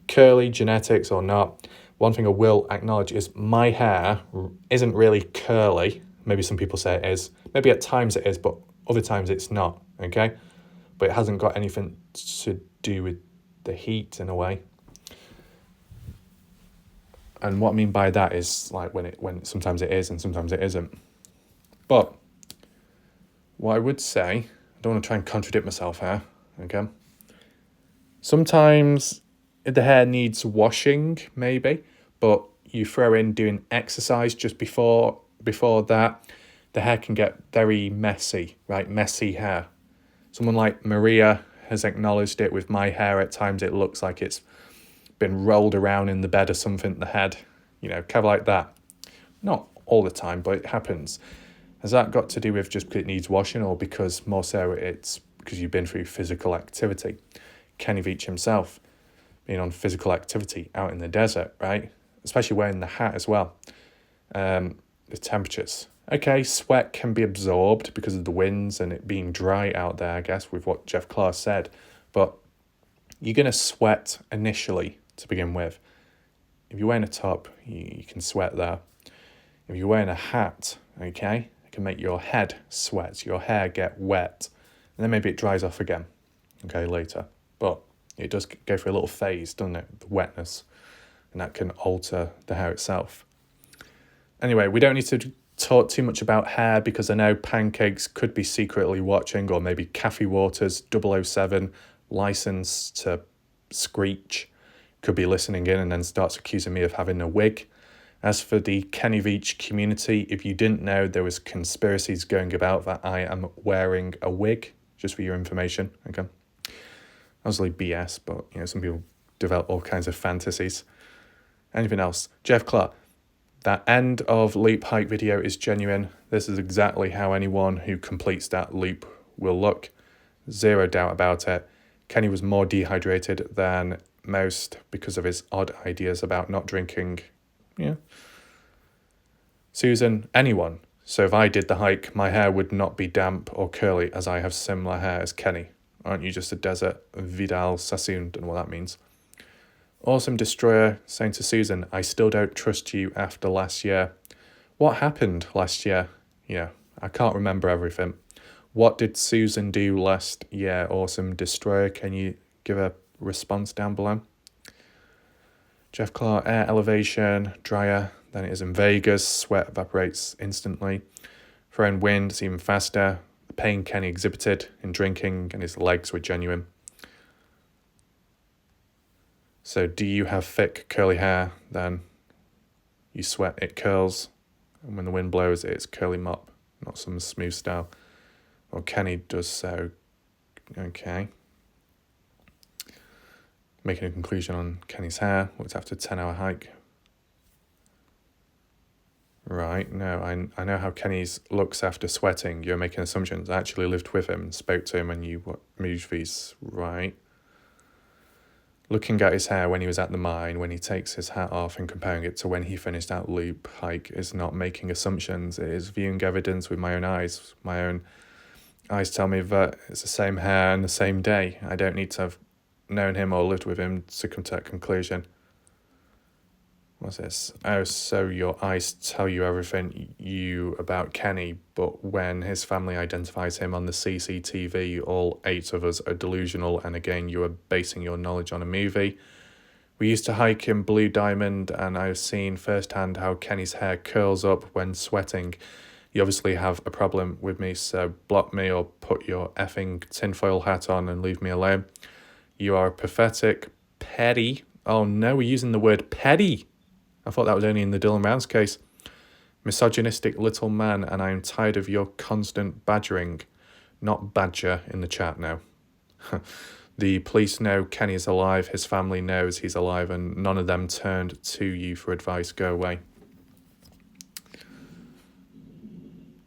Curly, genetics or not, one thing I will acknowledge is my hair isn't really curly. Maybe some people say it is. Maybe at times it is, but other times it's not, okay? But it hasn't got anything to do with the heat in a way. And what I mean by that is like when sometimes it is and sometimes it isn't. But what I would say, I don't want to try and contradict myself here, okay? Sometimes the hair needs washing, maybe, but you throw in doing exercise just before that, the hair can get very messy, right? Messy hair. Someone like Maria has acknowledged it with my hair. At times it looks like it's been rolled around in the bed or something, the head, kind of like that. Not all the time, but it happens. Has that got to do with just because it needs washing, or because more so it's because you've been through physical activity? Kenny Veach himself being on physical activity out in the desert, right? Especially wearing the hat as well. The temperatures. Okay, sweat can be absorbed because of the winds and it being dry out there, I guess, with what Jeff Clark said. But you're going to sweat initially to begin with. If you're wearing a top, you can sweat there. If you're wearing a hat, okay, it can make your head sweat, your hair get wet, and then maybe it dries off again, okay, later. But it does go through a little phase, doesn't it, the wetness, and that can alter the hair itself. Anyway, we don't need to talk too much about hair because I know Pancakes could be secretly watching, or maybe Kathy Waters, 007, license to screech, could be listening in and then starts accusing me of having a wig. As for the Kenny Veach community, if you didn't know, there was conspiracies going about that I am wearing a wig, just for your information, okay? Obviously BS, but some people develop all kinds of fantasies. Anything else? Jeff Clark, that end of loop hike video is genuine. This is exactly how anyone who completes that loop will look. Zero doubt about it. Kenny was more dehydrated than most because of his odd ideas about not drinking. Yeah. Susan, anyone. So if I did the hike, my hair would not be damp or curly as I have similar hair as Kenny. Aren't you just a desert Vidal Sassoon? Don't know what that means. Awesome Destroyer saying to Susan, I still don't trust you after last year. What happened last year? Yeah, I can't remember everything. What did Susan do last year? Awesome Destroyer, can you give a response down below? Jeff Clark, air elevation, drier than it is in Vegas. Sweat evaporates instantly. Throwing wind, it's even faster. The pain Kenny exhibited in drinking and his legs were genuine. So do you have thick curly hair? Then you sweat, it curls. And when the wind blows, it's curly mop, not some smooth style. Well, Kenny does so. Okay. Making a conclusion on Kenny's hair. Looked after a 10-hour hike. Right, no, I know how Kenny's looks after sweating. You're making assumptions. I actually lived with him, spoke to him, and you moved these. Right. Looking at his hair when he was at the mine, when he takes his hat off and comparing it to when he finished that loop hike is not making assumptions. It is viewing evidence with my own eyes. My own eyes tell me that it's the same hair and the same day. I don't need to have known him or lived with him to come to that conclusion. What's this? Oh, so your eyes tell you everything about Kenny, but when his family identifies him on the CCTV, all 8 of us are delusional, and again, you are basing your knowledge on a movie. We used to hike in Blue Diamond, and I've seen firsthand how Kenny's hair curls up when sweating. You obviously have a problem with me, so block me or put your effing tinfoil hat on and leave me alone. You are a pathetic, petty, Oh no, we're using the word petty. I thought that was only in the Dylan Rounds case. Misogynistic little man, and I am tired of your constant badgering. Not badger in the chat now. The police know Kenny is alive, his family knows he's alive, and none of them turned to you for advice. Go away.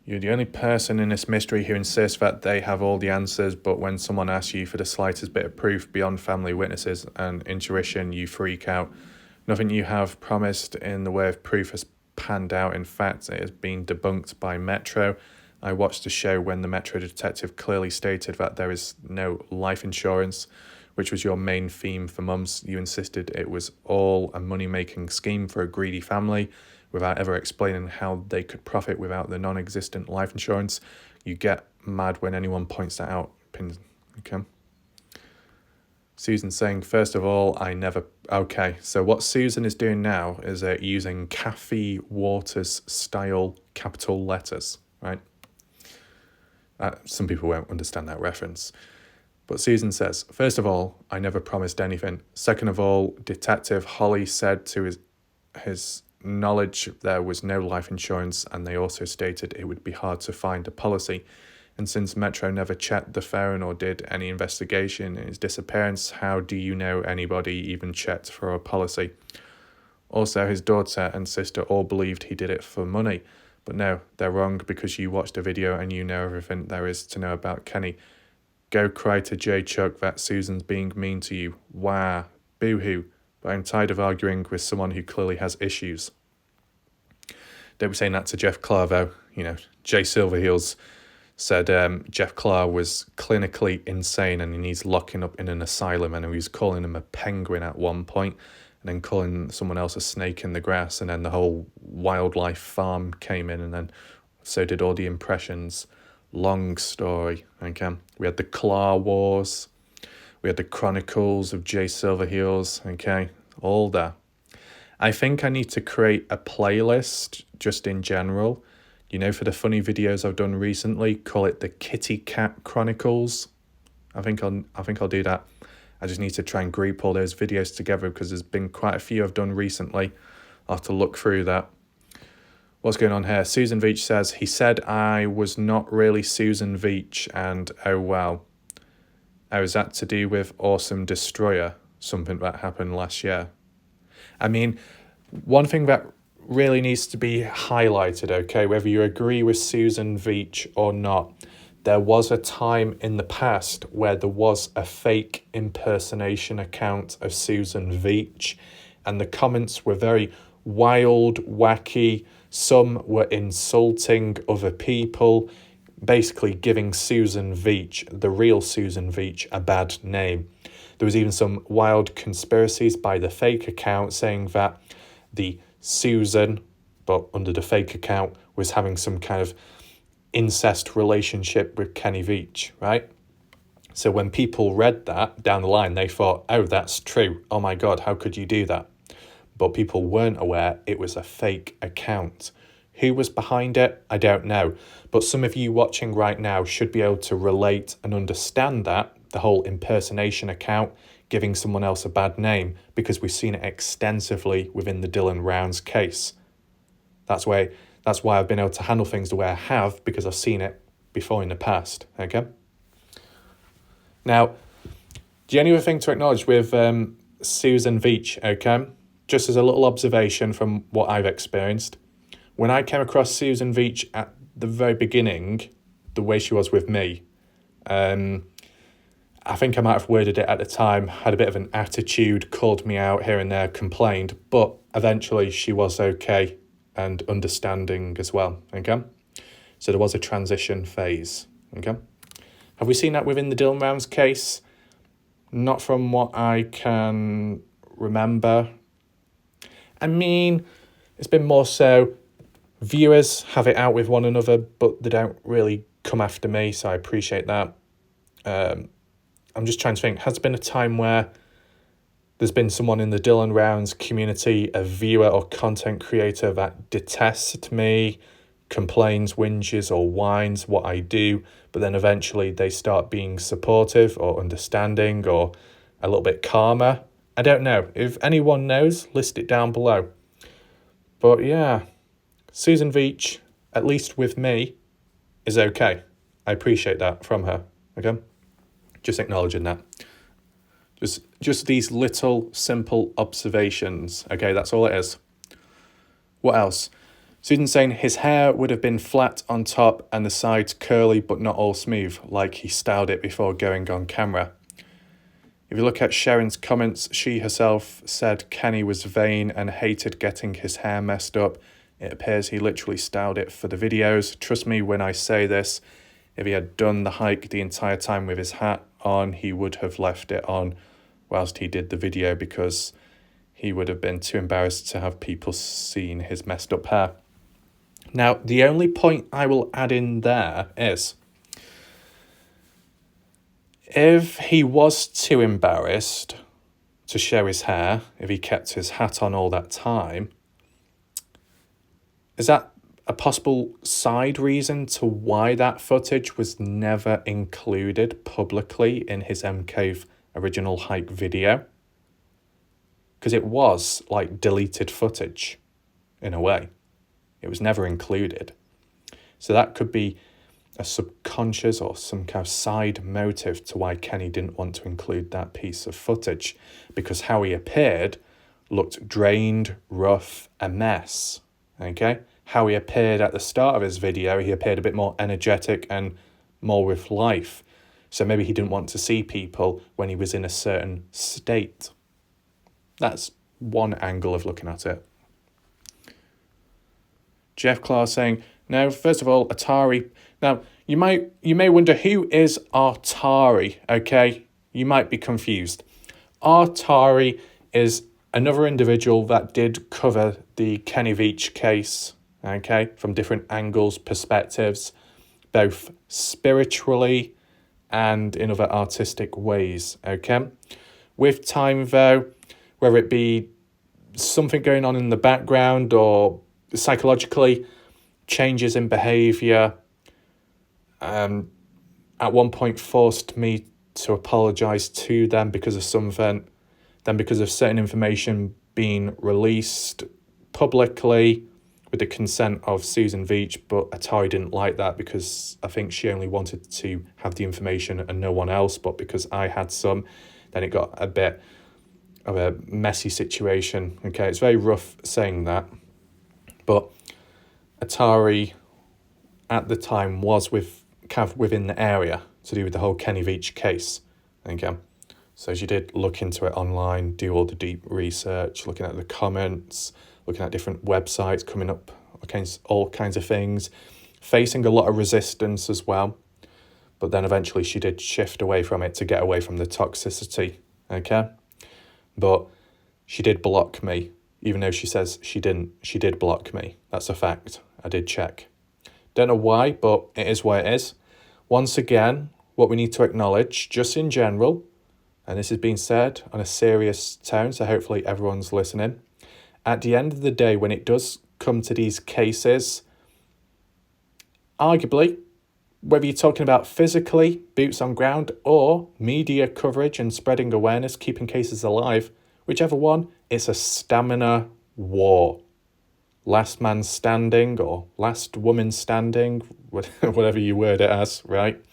You're the only person in this mystery who insists that they have all the answers, but when someone asks you for the slightest bit of proof beyond family witnesses and intuition, you freak out. Nothing you have promised in the way of proof has panned out. In fact, it has been debunked by Metro. I watched the show when the Metro detective clearly stated that there is no life insurance, which was your main theme for months. You insisted it was all a money-making scheme for a greedy family without ever explaining how they could profit without the non-existent life insurance. You get mad when anyone points that out. Okay. Susan saying, first of all, I never... Okay, so what Susan is doing now is using Kathy Waters style capital letters, right? Some people won't understand that reference. But Susan says, first of all, I never promised anything. Second of all, Detective Holly said to his knowledge there was no life insurance, and they also stated it would be hard to find a policy. And since Metro never checked the phone or did any investigation in his disappearance, how do you know anybody even checked for a policy? Also, his daughter and sister all believed he did it for money. But no, they're wrong because you watched a video and you know everything there is to know about Kenny. Go cry to J Chuck that Susan's being mean to you. Wah, boo-hoo. But I'm tired of arguing with someone who clearly has issues. Don't be saying that to Jeff Clark, though. You know, Jay Silverheels said Jeff Clark was clinically insane and he needs locking up in an asylum, and he was calling him a penguin at one point, and then calling someone else a snake in the grass, and then the whole wildlife farm came in, and then so did all the impressions. Long story, okay? We had the Claw Wars, we had the Chronicles of Jay Silverheels, okay? All that. I think I need to create a playlist just in general, you know, for the funny videos I've done recently. Call it the Kitty Cat Chronicles. I think I'll do that. I just need to try and group all those videos together because there's been quite a few I've done recently. I'll have to look through that. What's going on here? Susan Veach says, he said I was not really Susan Veach, and oh well. Oh, is that to do with Awesome Destroyer? Something that happened last year. I mean, one thing that really needs to be highlighted, okay, whether you agree with Susan Veach or not, there was a time in the past where there was a fake impersonation account of Susan Veach, and the comments were very wild, wacky. Some were insulting other people, basically giving Susan Veach, the real Susan Veach, a bad name. There was even some wild conspiracies by the fake account saying that the Susan, but under the fake account, was having some kind of incest relationship with Kenny Veach, right? So when people read that down the line, they thought, oh, that's true. Oh my God, how could you do that? But people weren't aware it was a fake account. Who was behind it? I don't know. But some of you watching right now should be able to relate and understand that, the whole impersonation account, giving someone else a bad name, because we've seen it extensively within the Dylan Rounds case. That's why I've been able to handle things the way I have, because I've seen it before in the past, okay? Now, the only other thing to acknowledge with Susan Veach, okay, just as a little observation from what I've experienced, when I came across Susan Veach at the very beginning, the way she was with me, I think I might have worded it at the time, had a bit of an attitude, called me out here and there, complained, but eventually she was okay and understanding as well, okay? So there was a transition phase, okay? Have we seen that within the Dylan Rounds case? Not from what I can remember. I mean, it's been more so viewers have it out with one another, but they don't really come after me, so I appreciate that. I'm just trying to think, has there been a time where there's been someone in the Dylan Rounds community, a viewer or content creator that detests me, complains, whinges or whines what I do, but then eventually they start being supportive or understanding or a little bit calmer? I don't know. If anyone knows, list it down below. But yeah, Susan Veach, at least with me, is okay. I appreciate that from her. Okay? Just acknowledging that. Just these little simple observations. Okay, that's all it is. What else? Susan saying his hair would have been flat on top and the sides curly but not all smooth, like he styled it before going on camera. If you look at Sharon's comments, she herself said Kenny was vain and hated getting his hair messed up. It appears he literally styled it for the videos. Trust me when I say this, if he had done the hike the entire time with his hat on, he would have left it on whilst he did the video because he would have been too embarrassed to have people seeing his messed up hair. Now, the only point I will add in there is, if he was too embarrassed to show his hair, if he kept his hat on all that time, is that a possible side reason to why that footage was never included publicly in his M-Cave original hike video? Because it was like deleted footage in a way. It was never included. So that could be a subconscious or some kind of side motive to why Kenny didn't want to include that piece of footage, because how he appeared looked drained, rough, a mess. Okay? How he appeared at the start of his video, he appeared a bit more energetic and more with life. So maybe he didn't want to see people when he was in a certain state. That's one angle of looking at it. Jeff Clark saying, now, first of all, Atari. Now, you may wonder, who is Atari, okay? You might be confused. Atari is another individual that did cover the Kenny Veach case, okay, from different angles, perspectives, both spiritually and in other artistic ways, okay? With time, though, whether it be something going on in the background or psychologically, changes in behaviour, at one point forced me to apologise to them because of something, then because of certain information being released publicly with the consent of Susan Veach, but Atari didn't like that because I think she only wanted to have the information and no one else, but because I had some, then it got a bit of a messy situation. Okay, it's very rough saying that, but Atari at the time was within the area to do with the whole Kenny Veach case. Okay, so she did look into it online, do all the deep research, looking at the comments, looking at different websites, coming up against all kinds of things, facing a lot of resistance as well. But then eventually she did shift away from it to get away from the toxicity. Okay, but she did block me. Even though she says she didn't, she did block me. That's a fact. I did check. Don't know why, but it is what it is. Once again, what we need to acknowledge, just in general, and this is being said on a serious tone, so hopefully everyone's listening. At the end of the day, when it does come to these cases, arguably, whether you're talking about physically, boots on ground, or media coverage and spreading awareness, keeping cases alive, whichever one, it's a stamina war. Last man standing or last woman standing, whatever you word it as, right?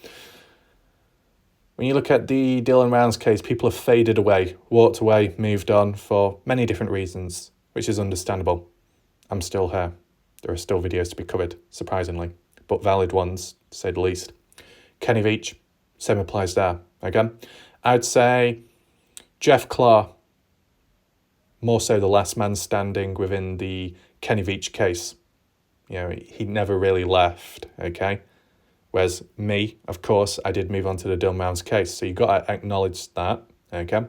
When you look at the Dylan Rounds case, people have faded away, walked away, moved on for many different reasons, which is understandable. I'm still here. There are still videos to be covered, surprisingly, but valid ones, to say the least. Kenny Veach, same applies there. Again, I'd say Jeff Clark, more so the last man standing within the Kenny Veach case. You know, he never really left, okay? Whereas me, of course, I did move on to the Dylan Rounds case. So you got to acknowledge that, okay?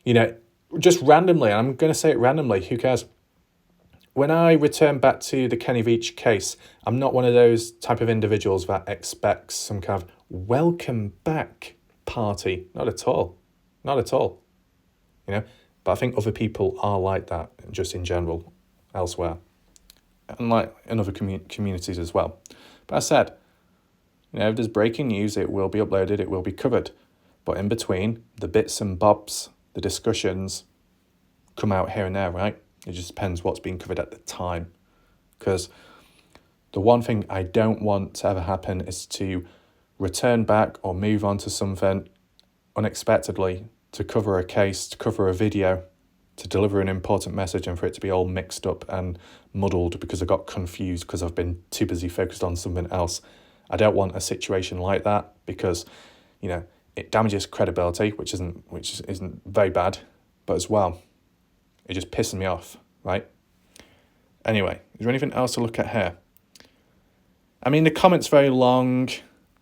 You know, just randomly, I'm going to say it randomly, who cares? When I return back to the Kenny Veach case, I'm not one of those type of individuals that expects some kind of welcome back party. Not at all. Not at all. You know, but I think other people are like that, just in general, elsewhere. And like in other communities as well. But I said, you know, if there's breaking news, it will be uploaded, it will be covered. But in between, the bits and bobs, the discussions come out here and there, right? It just depends what's being covered at the time. Because the one thing I don't want to ever happen is to return back or move on to something unexpectedly to cover a case, to cover a video, to deliver an important message, and for it to be all mixed up and muddled because I got confused because I've been too busy focused on something else. I don't want a situation like that because, you know, it damages credibility, which isn't very bad, but as well, it just pisses me off, right? Anyway, is there anything else to look at here? I mean, the comment's very long.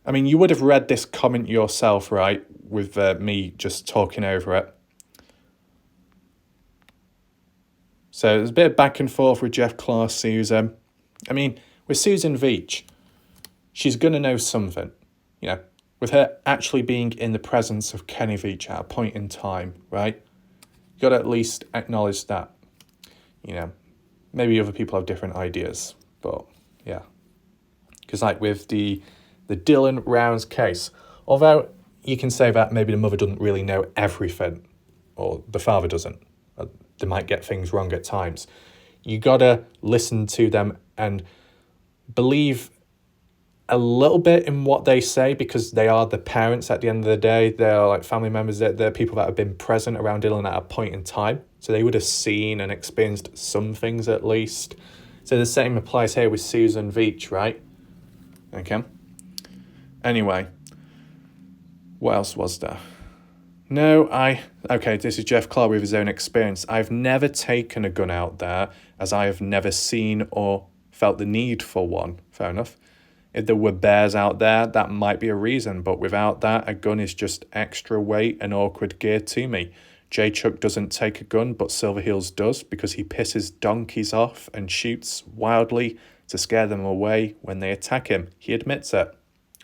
I mean, you would have read this comment yourself, right? With me just talking over it. So there's a bit of back and forth with Jeff Clark, Susan. I mean, with Susan Veach, she's going to know something, you know, with her actually being in the presence of Kenny Veach at a point in time, right? You got to at least acknowledge that, you know, maybe other people have different ideas, but yeah. Because like with the Dylan Rounds case, although you can say that maybe the mother doesn't really know everything, or the father doesn't, they might get things wrong at times. You gotta listen to them and believe a little bit in what they say because they are the parents at the end of the day. They're like family members. They're people that have been present around Dylan at a point in time. So they would have seen and experienced some things at least. So the same applies here with Susan Veach, right? Okay. Anyway, what else was there? Okay, this is Jeff Clark with his own experience. I've never taken a gun out there as I have never seen or felt the need for one. Fair enough. If there were bears out there, that might be a reason, but without that, a gun is just extra weight and awkward gear to me. J Chuck doesn't take a gun, but Silverheels does because he pisses donkeys off and shoots wildly to scare them away when they attack him. He admits it.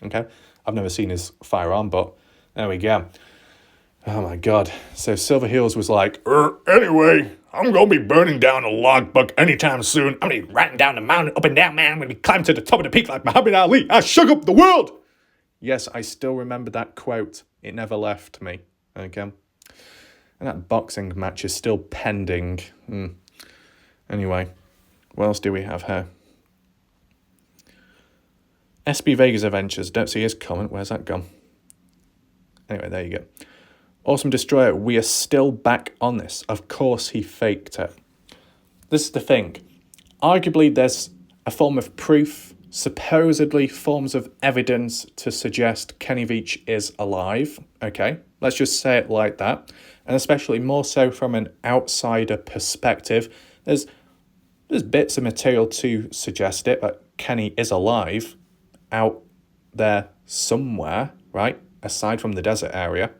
Okay? I've never seen his firearm, but there we go. Oh my God. So Silverheels was like, anyway, I'm going to be burning down a log buck anytime soon. I'm going to be riding down the mountain up and down, man. I'm going to be climbing to the top of the peak like Muhammad Ali. I shook up the world. Yes, I still remember that quote. It never left me. Okay. And that boxing match is still pending. Anyway, what else do we have here? SB Vegas Adventures. Don't see his comment. Where's that gone? Anyway, there you go. Awesome Destroyer, we are still back on this. Of course he faked it. This is the thing. Arguably, there's a form of proof, supposedly forms of evidence to suggest Kenny Veach is alive. Okay, let's just say it like that. And especially more so from an outsider perspective, there's bits of material to suggest it, that Kenny is alive out there somewhere, right? Aside from the desert area.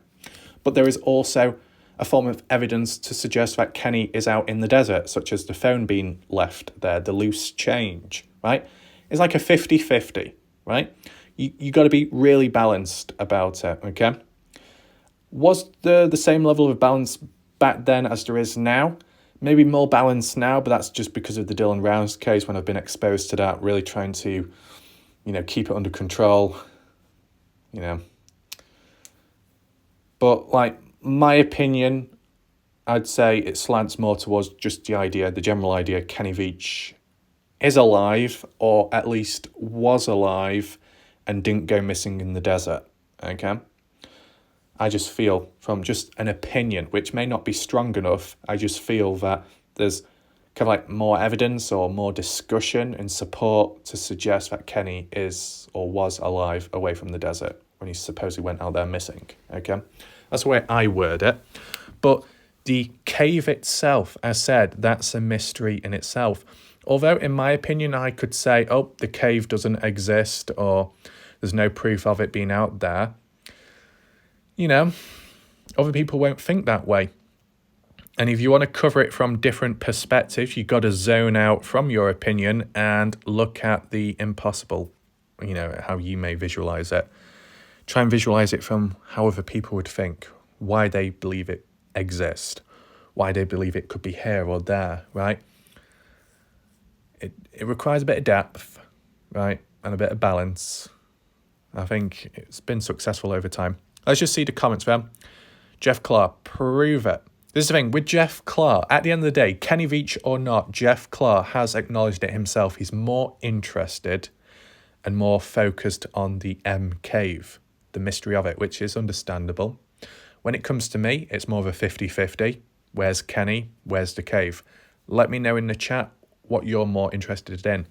But there is also a form of evidence to suggest that Kenny is out in the desert, such as the phone being left there, the loose change, right? It's like a 50-50, right? You got to be really balanced about it, okay? Was there the same level of balance back then as there is now? Maybe more balanced now, but that's just because of the Dylan Rounds case when I've been exposed to that, really trying to, keep it under control, But, my opinion, I'd say it slants more towards just the general idea, Kenny Veach is alive, or at least was alive, and didn't go missing in the desert, okay? I just feel, from just an opinion, which may not be strong enough, I just feel that there's more evidence or more discussion and support to suggest that Kenny is or was alive away from the desert when he supposedly went out there missing, okay? That's the way I word it. But the cave itself, as said, that's a mystery in itself. Although, in my opinion, I could say, the cave doesn't exist or there's no proof of it being out there. Other people won't think that way. And if you want to cover it from different perspectives, you've got to zone out from your opinion and look at the impossible, how you may visualize it. Try and visualize it from how other people would think, why they believe it exists, why they believe it could be here or there, right? It requires a bit of depth, right, and a bit of balance. I think it's been successful over time. Let's just see the comments, fam. Jeff Clark, prove it. This is the thing with Jeff Clark. At the end of the day, Kenny Veach or not, Jeff Clark has acknowledged it himself. He's more interested and more focused on the M cave, the mystery of it, which is understandable. When it comes to me, it's more of a 50-50. Where's Kenny? Where's the cave? Let me know in the chat what you're more interested in.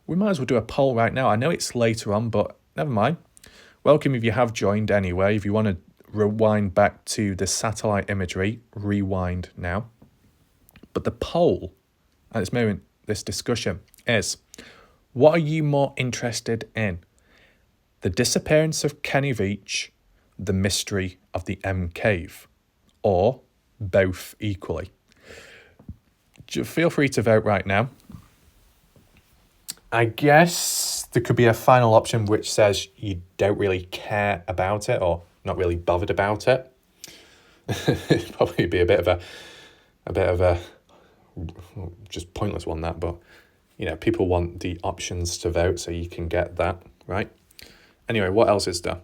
We might as well do a poll right now. I know it's later on, but never mind. Welcome if you have joined anyway. If you want to rewind back to the satellite imagery, rewind now. But the poll at this moment, this discussion is, what are you more interested in? The disappearance of Kenny Veach, the mystery of the M cave, or both equally? Feel free to vote right now. I guess there could be a final option which says you don't really care about it or not really bothered about it. It'd probably be a bit of a just pointless one, that, but you know, people want the options to vote, so you can get that, right? Anyway, what else is there?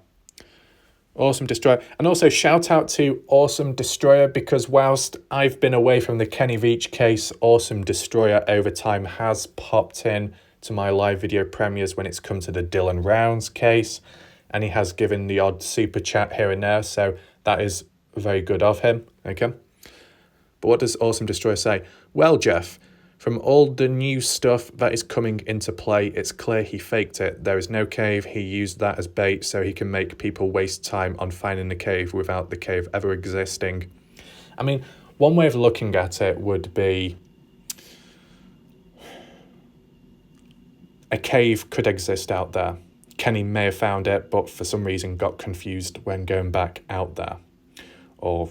Awesome Destroyer. And also shout out to Awesome Destroyer, because whilst I've been away from the Kenny Veach case, Awesome Destroyer over time has popped in to my live video premieres when it's come to the Dylan Rounds case, and he has given the odd super chat here and there, so that is very good of him, okay? But what does Awesome Destroyer say? Well, Jeff, from all the new stuff that is coming into play, it's clear he faked it. There is no cave. He used that as bait so he can make people waste time on finding the cave without the cave ever existing. I mean, one way of looking at it would be a cave could exist out there. Kenny may have found it, but for some reason got confused when going back out there. Or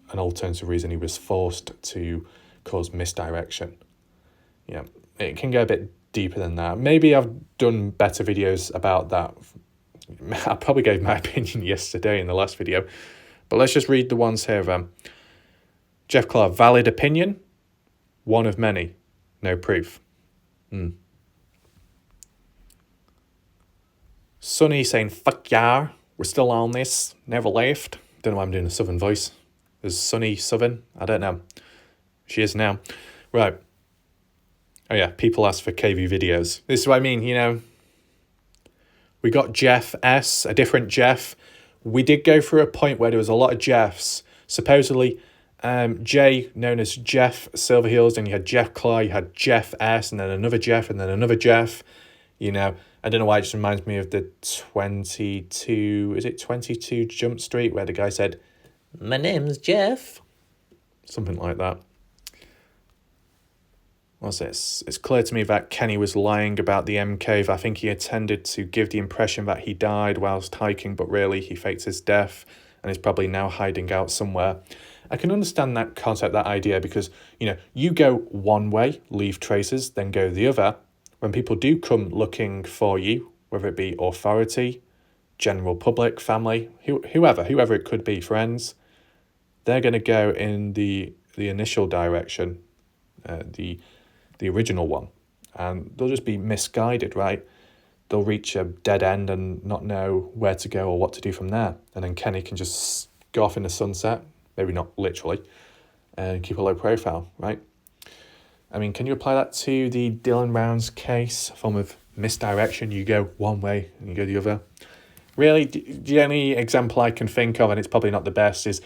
an alternative reason, he was forced to cause misdirection. Yeah, it can go a bit deeper than that. Maybe I've done better videos about that. I probably gave my opinion yesterday in the last video, but let's just read the ones here then. Jeff Clark, valid opinion, one of many, no proof. Sonny saying, fuck yeah, we're still on this, never left. Don't know why I'm doing a southern voice. Is Sonny southern? I don't know. She is now. Right. Oh yeah, people ask for KV videos. This is what I mean, you know. We got Jeff S, a different Jeff. We did go through a point where there was a lot of Jeffs. Supposedly, Jay, known as Jeff Silverheels, and you had Jeff Clark, you had Jeff S, and then another Jeff, and then another Jeff. You know, I don't know why it just reminds me of the 22 Jump Street, where the guy said, my name's Jeff. Something like that. What's this? It's clear to me that Kenny was lying about the M cave. I think he intended to give the impression that he died whilst hiking, but really he faked his death and is probably now hiding out somewhere. I can understand that concept, that idea, because, you know, you go one way, leave traces, then go the other. When people do come looking for you, whether it be authority, general public, family, whoever it could be, friends, they're going to go in the initial direction, the original one, and they'll just be misguided, right? They'll reach a dead end and not know where to go or what to do from there. And then Kenny can just go off in the sunset, maybe not literally, and keep a low profile, right? I mean, can you apply that to the Dylan Rounds case? A form of misdirection. You go one way and you go the other. Really, the only example I can think of, and it's probably not the best, is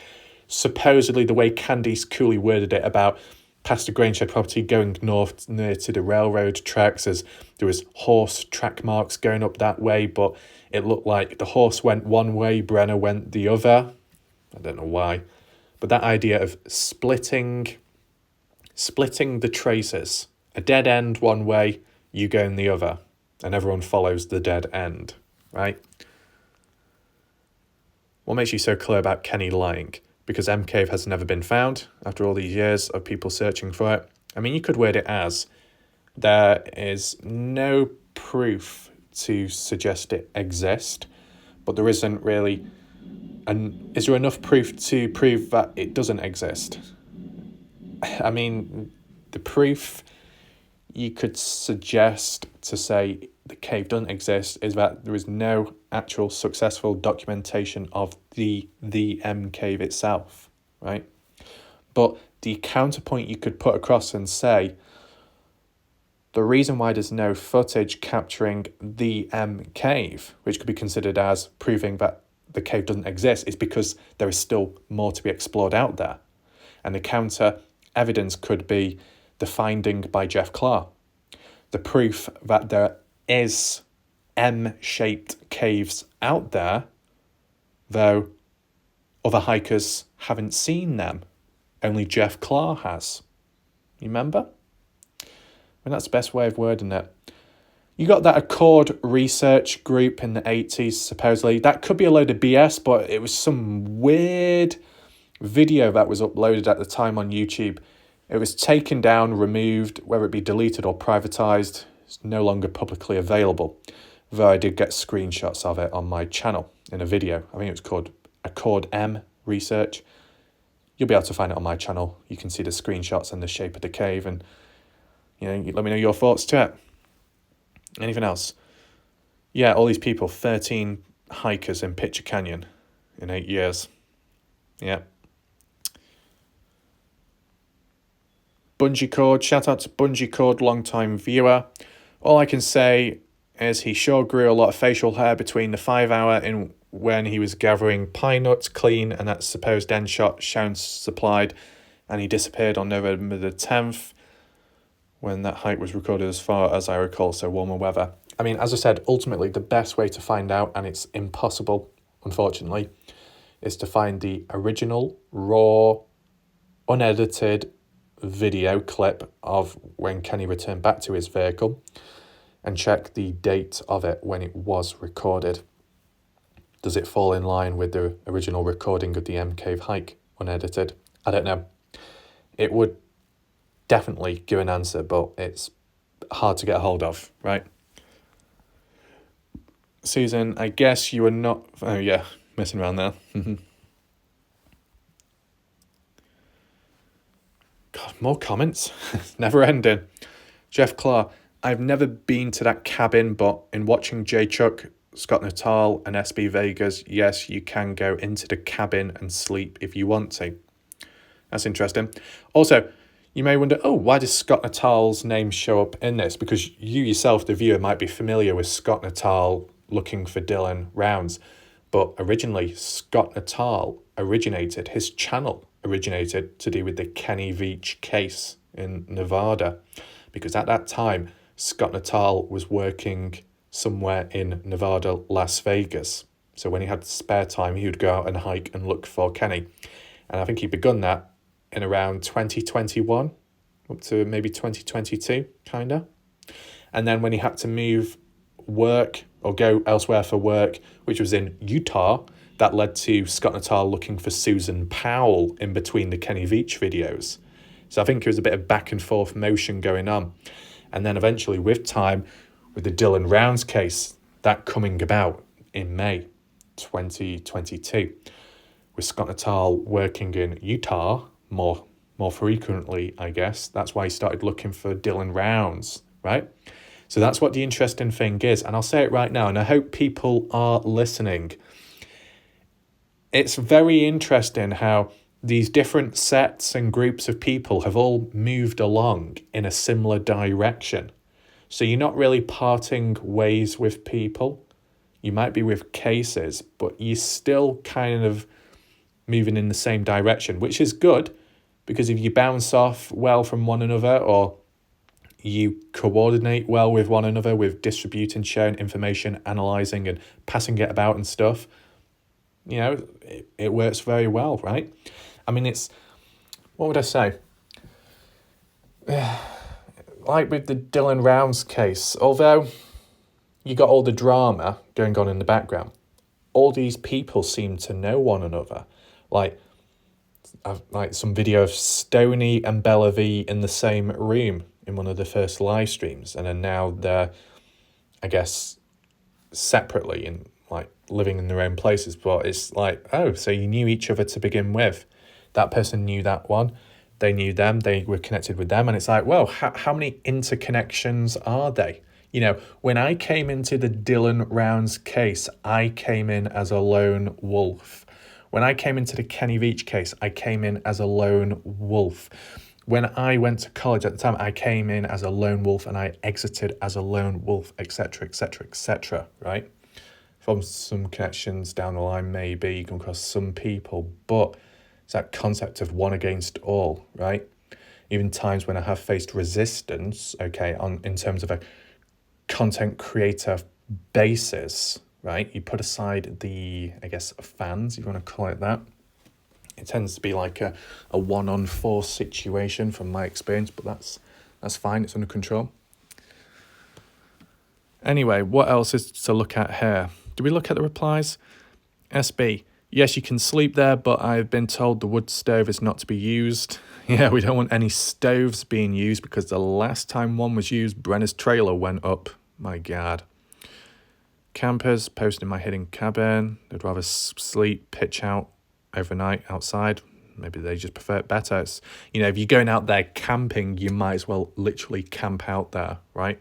supposedly the way Candice Cooley worded it about past the Grangeshed property going north near to the railroad tracks, as there was horse track marks going up that way, but it looked like the horse went one way, Brenner went the other. I don't know why. But that idea of splitting the traces, a dead end one way, you go in the other, and everyone follows the dead end, right? What makes you so clear about Kenny lying? Because M Cave has never been found after all these years of people searching for it. I mean, you could word it as, there is no proof to suggest it exists, but there isn't really, and is there enough proof to prove that it doesn't exist? I mean, the proof, you could suggest to say the cave doesn't exist is that there is no actual successful documentation of the M cave itself, right? But the counterpoint you could put across and say, the reason why there's no footage capturing the M cave, which could be considered as proving that the cave doesn't exist, is because there is still more to be explored out there. And the counter evidence could be the finding by Jeff Clark, the proof that there is M-shaped caves out there, though other hikers haven't seen them. Only Jeff Clark has. You remember? I mean, that's the best way of wording it. You got that Accord research group in the 80s, supposedly. That could be a load of BS, but it was some weird video that was uploaded at the time on YouTube. It was taken down, removed, whether it be deleted or privatized. It's no longer publicly available, though I did get screenshots of it on my channel in a video. I think it was called Accord M Research. You'll be able to find it on my channel. You can see the screenshots and the shape of the cave, and let me know your thoughts to it. Anything else? Yeah, all these people, 13 hikers in Pitcher Canyon in 8 years. Yeah. Bungee Cord, shout out to Bungee Cord, long-time viewer. All I can say is he sure grew a lot of facial hair between the 5 hour in when he was gathering pine nuts clean and that supposed end shot Sharon supplied, and he disappeared on November the 10th when that hike was recorded, as far as I recall, so warmer weather. I mean, as I said, ultimately the best way to find out, and it's impossible, unfortunately, is to find the original, raw, unedited video clip of when Kenny returned back to his vehicle and check the date of it when it was recorded. Does it fall in line with the original recording of the M Cave hike, unedited? I don't know. It would definitely give an answer, but it's hard to get a hold of, right? Susan, I guess you were not... Oh, yeah, messing around there. God, more comments. Never ending. Jeff Clark, I've never been to that cabin, but in watching J Chuck, Scott Natal and SB Vegas, yes, you can go into the cabin and sleep if you want to. That's interesting. Also, you may wonder, why does Scott Natal's name show up in this? Because you yourself, the viewer, might be familiar with Scott Natal looking for Dylan Rounds. But originally, Scott Natal his channel originated to do with the Kenny Veach case in Nevada. Because at that time, Scott Natal was working somewhere in Nevada, Las Vegas. So when he had spare time, he would go out and hike and look for Kenny. And I think he'd begun that in around 2021 up to maybe 2022, kind of. And then when he had to move work or go elsewhere for work, which was in Utah, that led to Scott Natal looking for Susan Powell in between the Kenny Veach videos. So I think there was a bit of back and forth motion going on. And then eventually, with time, with the Dylan Rounds case, that coming about in May 2022, with Scott Natal working in Utah more frequently, I guess. That's why he started looking for Dylan Rounds, right? So that's what the interesting thing is. And I'll say it right now, and I hope people are listening. It's very interesting how these different sets and groups of people have all moved along in a similar direction. So you're not really parting ways with people. You might be with cases, but you're still kind of moving in the same direction, which is good, because if you bounce off well from one another, or you coordinate well with one another with distributing, sharing information, analysing and passing it about and stuff, it works very well, right? I mean, what would I say? Like with the Dylan Rounds case, although you got all the drama going on in the background, all these people seem to know one another. Like some video of Stoney and Bella V in the same room in one of the first live streams, and then now they're, I guess, separately and living in their own places. But it's so you knew each other to begin with. That person knew that one. They knew them, they were connected with them. And it's like, well, how many interconnections are they? You know, when I came into the Dylan Rounds case, I came in as a lone wolf. When I came into the Kenny Veach case, I came in as a lone wolf. When I went to college at the time, I came in as a lone wolf and I exited as a lone wolf, etc., etc., etc., right? From some connections down the line, maybe you come across some people, but it's that concept of one against all, right? Even times when I have faced resistance, okay, in terms of a content creator basis, right? You put aside the, I guess, fans, if you want to call it that. It tends to be like a 1-on-4 situation from my experience, but that's fine. It's under control. Anyway, what else is to look at here? Do we look at the replies? SB, yes, you can sleep there, but I've been told the wood stove is not to be used. Yeah, we don't want any stoves being used because the last time one was used, Brenner's trailer went up. My God. Campers posting my hidden cabin. They'd rather sleep, pitch out overnight outside. Maybe they just prefer it better. It's, you know, if you're going out there camping, you might as well literally camp out there, right?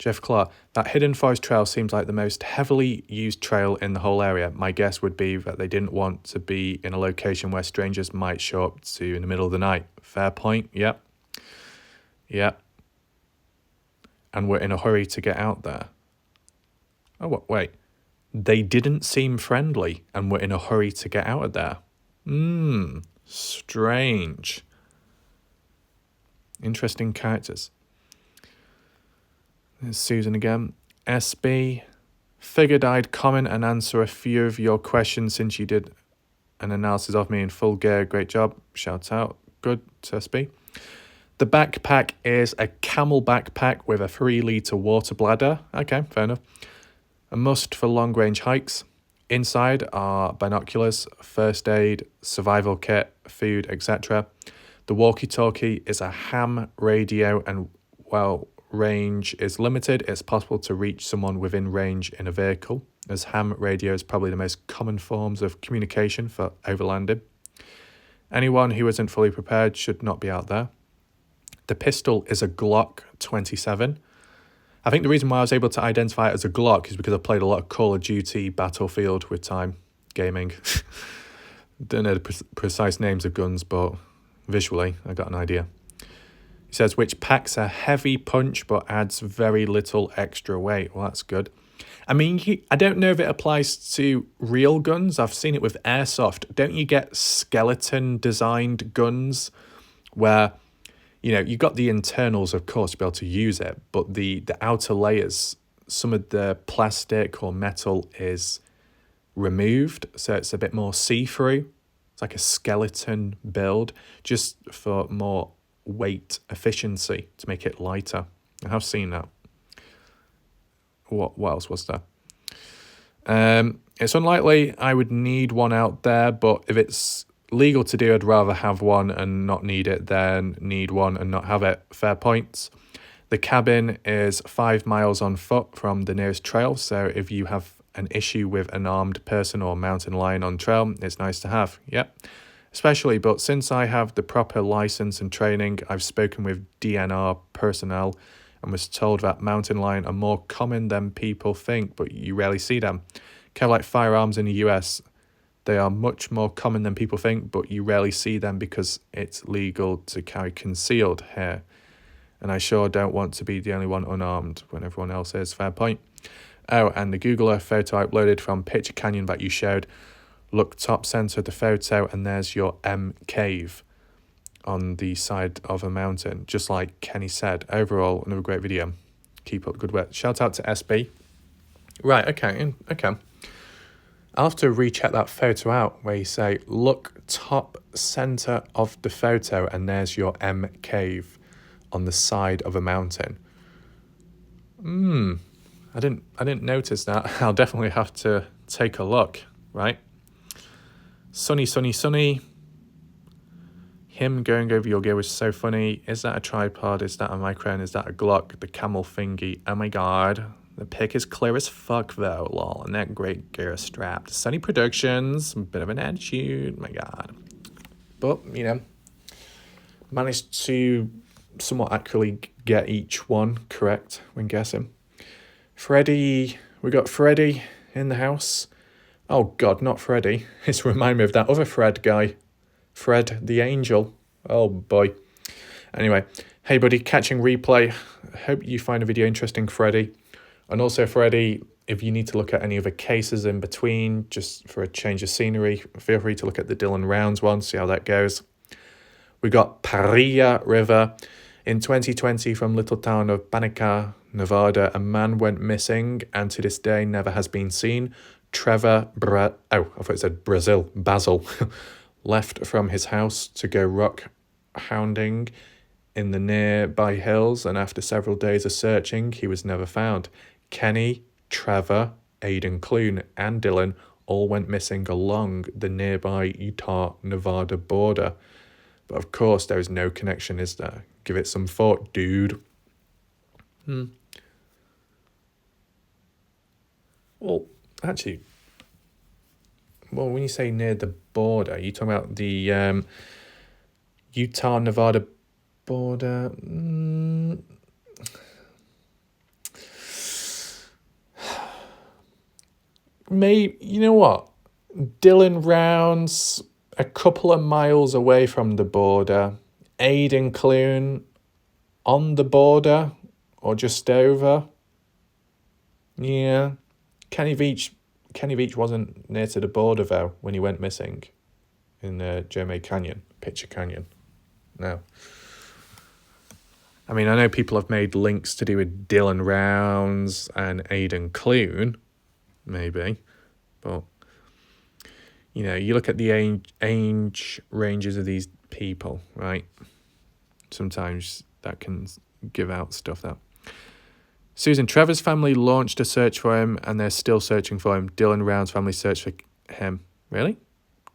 Jeff Clark, that hidden forest trail seems like the most heavily used trail in the whole area. My guess would be that they didn't want to be in a location where strangers might show up to in the middle of the night. Fair point. Yep. Yep. And we're in a hurry to get out there. Oh, what? Wait. They didn't seem friendly and were in a hurry to get out of there. Strange. Interesting characters. There's Susan again. SB, figured I'd comment and answer a few of your questions since you did an analysis of me in full gear. Great job. Shout out. Good to SB. The backpack is a camel backpack with a 3-litre water bladder. Okay, fair enough. A must for long-range hikes. Inside are binoculars, first aid, survival kit, food, etc. The walkie-talkie is a ham radio, and while range is limited, it's possible to reach someone within range in a vehicle, as ham radio is probably the most common forms of communication for overlanding. Anyone who isn't fully prepared should not be out there. The pistol is a Glock 27. I think the reason why I was able to identify it as a Glock is because I played a lot of Call of Duty Battlefield with time gaming. Don't know the precise names of guns, but visually I got an idea. He says, which packs a heavy punch but adds very little extra weight. Well, that's good. I mean, I don't know if it applies to real guns. I've seen it with airsoft. Don't you get skeleton designed guns where, you know, you got the internals, of course, to be able to use it, but the outer layers, some of the plastic or metal is removed, so it's a bit more see-through. It's like a skeleton build, just for more weight efficiency, to make it lighter. I have seen that. What else was there? It's unlikely I would need one out there, but if it's legal to do, I'd rather have one and not need it than need one and not have it. Fair points. The cabin is 5 miles on foot from the nearest trail, so if you have an issue with an armed person or mountain lion on trail, it's nice to have. Yep. Especially, but since I have the proper license and training, I've spoken with DNR personnel and was told that mountain lion are more common than people think, but you rarely see them. Kind of like firearms in the US. They are much more common than people think, but you rarely see them because it's legal to carry concealed here. And I sure don't want to be the only one unarmed when everyone else is. Fair point. Oh, and the Google Earth photo I uploaded from Picture Canyon that you showed, look top center of the photo and there's your M cave on the side of a mountain, just like Kenny said. Overall, another great video. Keep up the good work. Shout out to SB. Right, okay. I'll have to recheck that photo out where you say, look top center of the photo and there's your M cave on the side of a mountain. I didn't notice that. I'll definitely have to take a look, right? Sunny. Him going over your gear was so funny. Is that a tripod? Is that a microphone? Is that a Glock? The camel thingy. Oh my God. The pic is clear as fuck though, lol. And that great gear strapped. Sunny Productions. A bit of an attitude. My God. But, you know, managed to somewhat accurately get each one correct when guessing. Freddie, we got Freddie in the house. Oh God, not Freddie. It's remind me of that other Fred guy. Fred the Angel. Oh boy. Anyway, hey buddy, catching replay. Hope you find the video interesting, Freddie. And also, Freddie, if you need to look at any other cases in between, just for a change of scenery, feel free to look at the Dylan Rounds one, see how that goes. We got Parilla River. In 2020, from little town of Banneker, Nevada, a man went missing and to this day never has been seen. Trevor Basil, left from his house to go rock hounding in the nearby hills, and after several days of searching, he was never found. Kenny, Trevor, Aidan Clune, and Dylan all went missing along the nearby Utah-Nevada border. But of course, there is no connection, is there? Give it some thought, dude. Well, actually, when you say near the border, you talking about the Utah-Nevada border? Maybe, you know what? Dylan Rounds, a couple of miles away from the border. Aidan Clune, on the border or just over. Yeah. Kenny Veach wasn't near to the border though when he went missing in Jeremy Canyon, Picture Canyon. No. I mean, I know people have made links to do with Dylan Rounds and Aidan Clune, maybe, but you know, you look at the age ranges of these people, right? Sometimes that can give out stuff that. Susan, Trevor's family launched a search for him and they're still searching for him. Dylan Round's family searched for him. Really?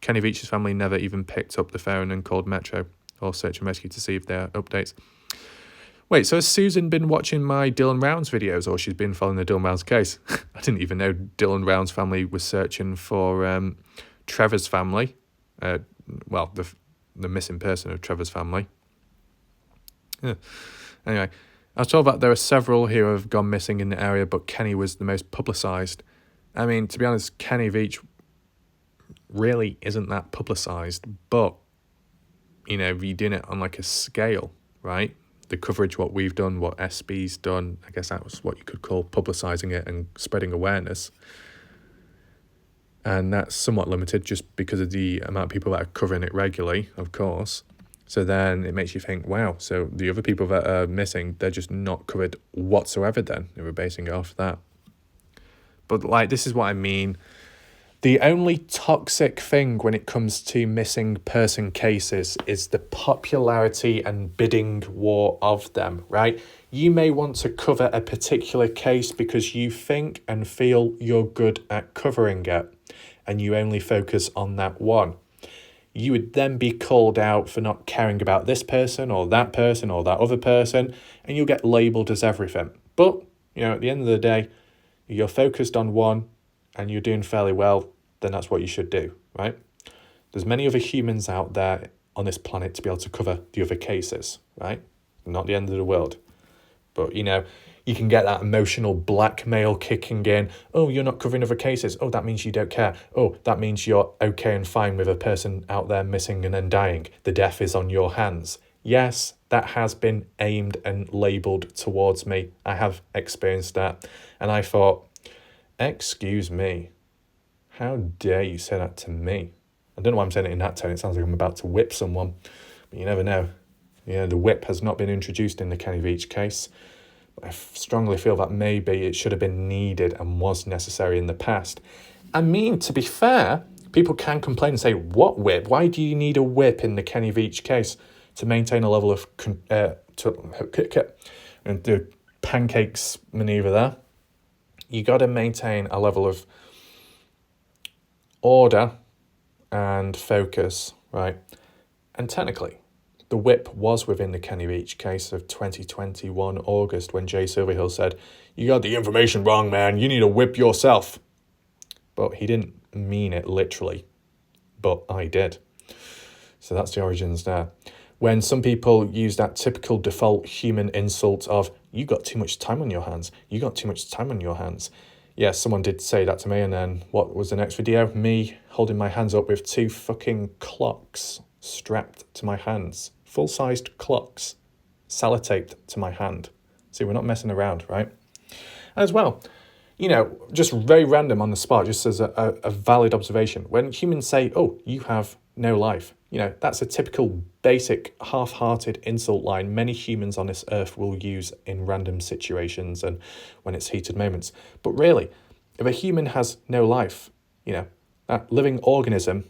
Kenny Veach's family never even picked up the phone and called Metro or Search and Rescue to see if there are updates. Wait, so has Susan been watching my Dylan Rounds videos or she's been following the Dylan Rounds case? I didn't even know Dylan Rounds' family was searching for Trevor's family. Well, the missing person of Trevor's family. Yeah. Anyway, I was told that there are several who have gone missing in the area, but Kenny was the most publicised. I mean, to be honest, Kenny Veach really isn't that publicised, but, you know, you're doing it on like a scale, right? The coverage, what we've done, what SB's done, I guess that was what you could call publicising it and spreading awareness. And that's somewhat limited just because of the amount of people that are covering it regularly, of course. So then it makes you think, wow, so the other people that are missing, they're just not covered whatsoever then. They were basing it off that. But like, this is what I mean. The only toxic thing when it comes to missing person cases is the popularity and bidding war of them, right? You may want to cover a particular case because you think and feel you're good at covering it, and you only focus on that one. You would then be called out for not caring about this person or that other person, and you'll get labelled as everything. But, you know, at the end of the day, you're focused on one and you're doing fairly well, then that's what you should do, right? There's many other humans out there on this planet to be able to cover the other cases, right? Not the end of the world. But, you know, you can get that emotional blackmail kicking in. Oh, you're not covering other cases. Oh, that means you don't care. Oh, that means you're okay and fine with a person out there missing and then dying. The death is on your hands. Yes, that has been aimed and labelled towards me. I have experienced that. And I thought, excuse me, how dare you say that to me? I don't know why I'm saying it in that tone. It sounds like I'm about to whip someone. But you never know. Yeah, the whip has not been introduced in the Kenny Veach case. I strongly feel that maybe it should have been needed and was necessary in the past. I mean, to be fair, people can complain and say, what whip? Why do you need a whip in the Kenny Veach case to maintain a level of and the pancakes manoeuvre there? You got to maintain a level of order and focus, right? And technically, the whip was within the Kenny Veach case of 2021 August when Jay Silverhill said, you got the information wrong, man. You need to whip yourself. But he didn't mean it literally, but I did. So that's the origins there. when some people use that typical default human insult of, you got too much time on your hands, you got too much time on your hands. Yeah, someone did say that to me, and then what was the next video? Me holding my hands up with 2 fucking clocks strapped to my hands. Full-sized clocks sellotaped to my hand. See, we're not messing around, right? As well, just very random on the spot, just as a valid observation. When humans say, oh, you have no life, that's a typical basic half-hearted insult line many humans on this earth will use in random situations and when it's heated moments. But really, if a human has no life, that living organism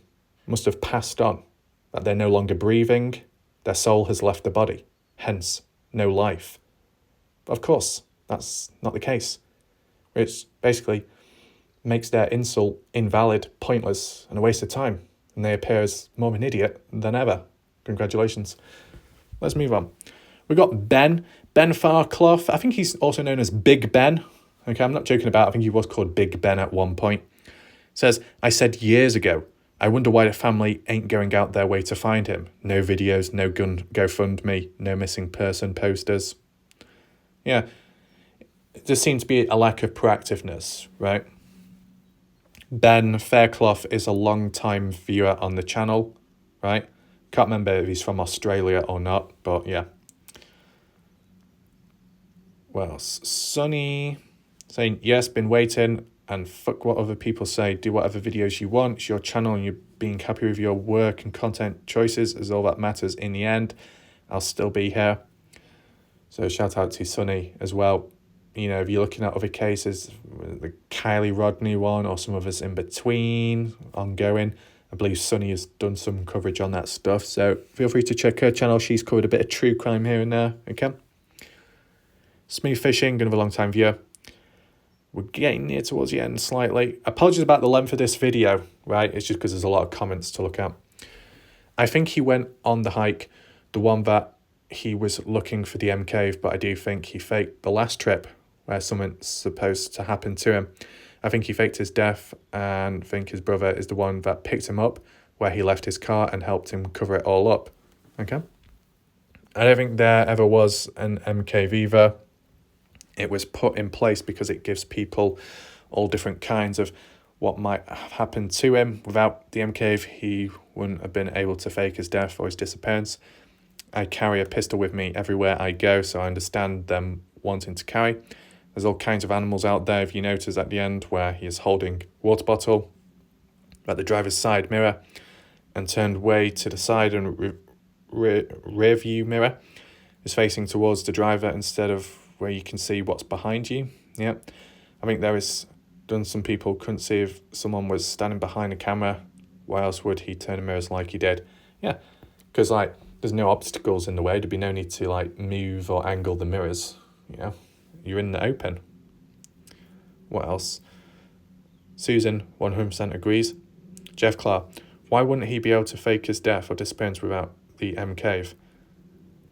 must have passed on, that they're no longer breathing, their soul has left the body, hence no life. But of course, that's not the case, which basically makes their insult invalid, pointless, and a waste of time, and they appear as more of an idiot than ever. Congratulations. Let's move on. We've got Ben Farclough. I think he's also known as Big Ben. Okay, I'm not joking about it. I think he was called Big Ben at one point. Says, I said years ago, I wonder why the family ain't going out their way to find him. No videos, no GoFundMe, no missing person posters. Yeah, there seems to be a lack of proactiveness, right? Ben Fairclough is a long-time viewer on the channel, right? Can't remember if he's from Australia or not, but yeah. What else? Sunny saying, yes, been waiting, and fuck what other people say. Do whatever videos you want. It's your channel, and you're being happy with your work and content choices is all that matters in the end. I'll still be here. So shout out to Sunny as well. If you're looking at other cases, the Kylie Rodney one or some others in between, ongoing, I believe Sunny has done some coverage on that stuff. So feel free to check her channel. She's covered a bit of true crime here and there. Okay. Smooth Fishing, gonna have a long time viewer. We're getting near towards the end slightly. Apologies about the length of this video, right? It's just because there's a lot of comments to look at. I think he went on the hike, the one that he was looking for the M cave, but I do think he faked the last trip where something's supposed to happen to him. I think he faked his death and think his brother is the one that picked him up where he left his car and helped him cover it all up. Okay? I don't think there ever was an M cave either. It was put in place because it gives people all different kinds of what might have happened to him. Without the M cave, he wouldn't have been able to fake his death or his disappearance. I carry a pistol with me everywhere I go, so I understand them wanting to carry. There's all kinds of animals out there, if you notice at the end, where he is holding a water bottle at the driver's side mirror and turned way to the side, and rear view mirror is facing towards the driver instead of where you can see what's behind you. Yeah, I think there is done some people couldn't see if someone was standing behind the camera. Why else would he turn the mirrors like he did? Yeah, because there's no obstacles in the way. There'd be no need to move or angle the mirrors. You're in the open. What else? Susan 100% agrees. Jeff Clark, why wouldn't he be able to fake his death or disappearance without the M cave?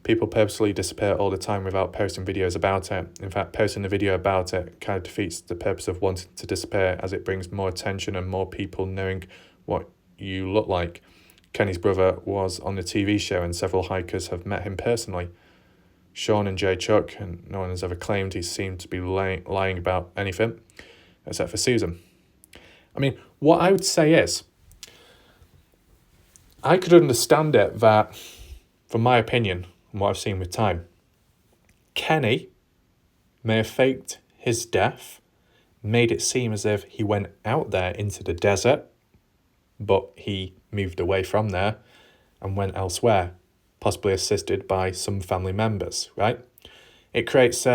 People purposely disappear all the time without posting videos about it. In fact, posting a video about it kind of defeats the purpose of wanting to disappear, as it brings more attention and more people knowing what you look like. Kenny's brother was on the TV show and several hikers have met him personally. Sean and Jay Chuck, and no one has ever claimed he seemed to be lying about anything, except for Susan. I mean, what I would say is, I could understand it that, from my opinion, and what I've seen with time, Kenny may have faked his death, made it seem as if he went out there into the desert, but he moved away from there and went elsewhere, possibly assisted by some family members, right? It creates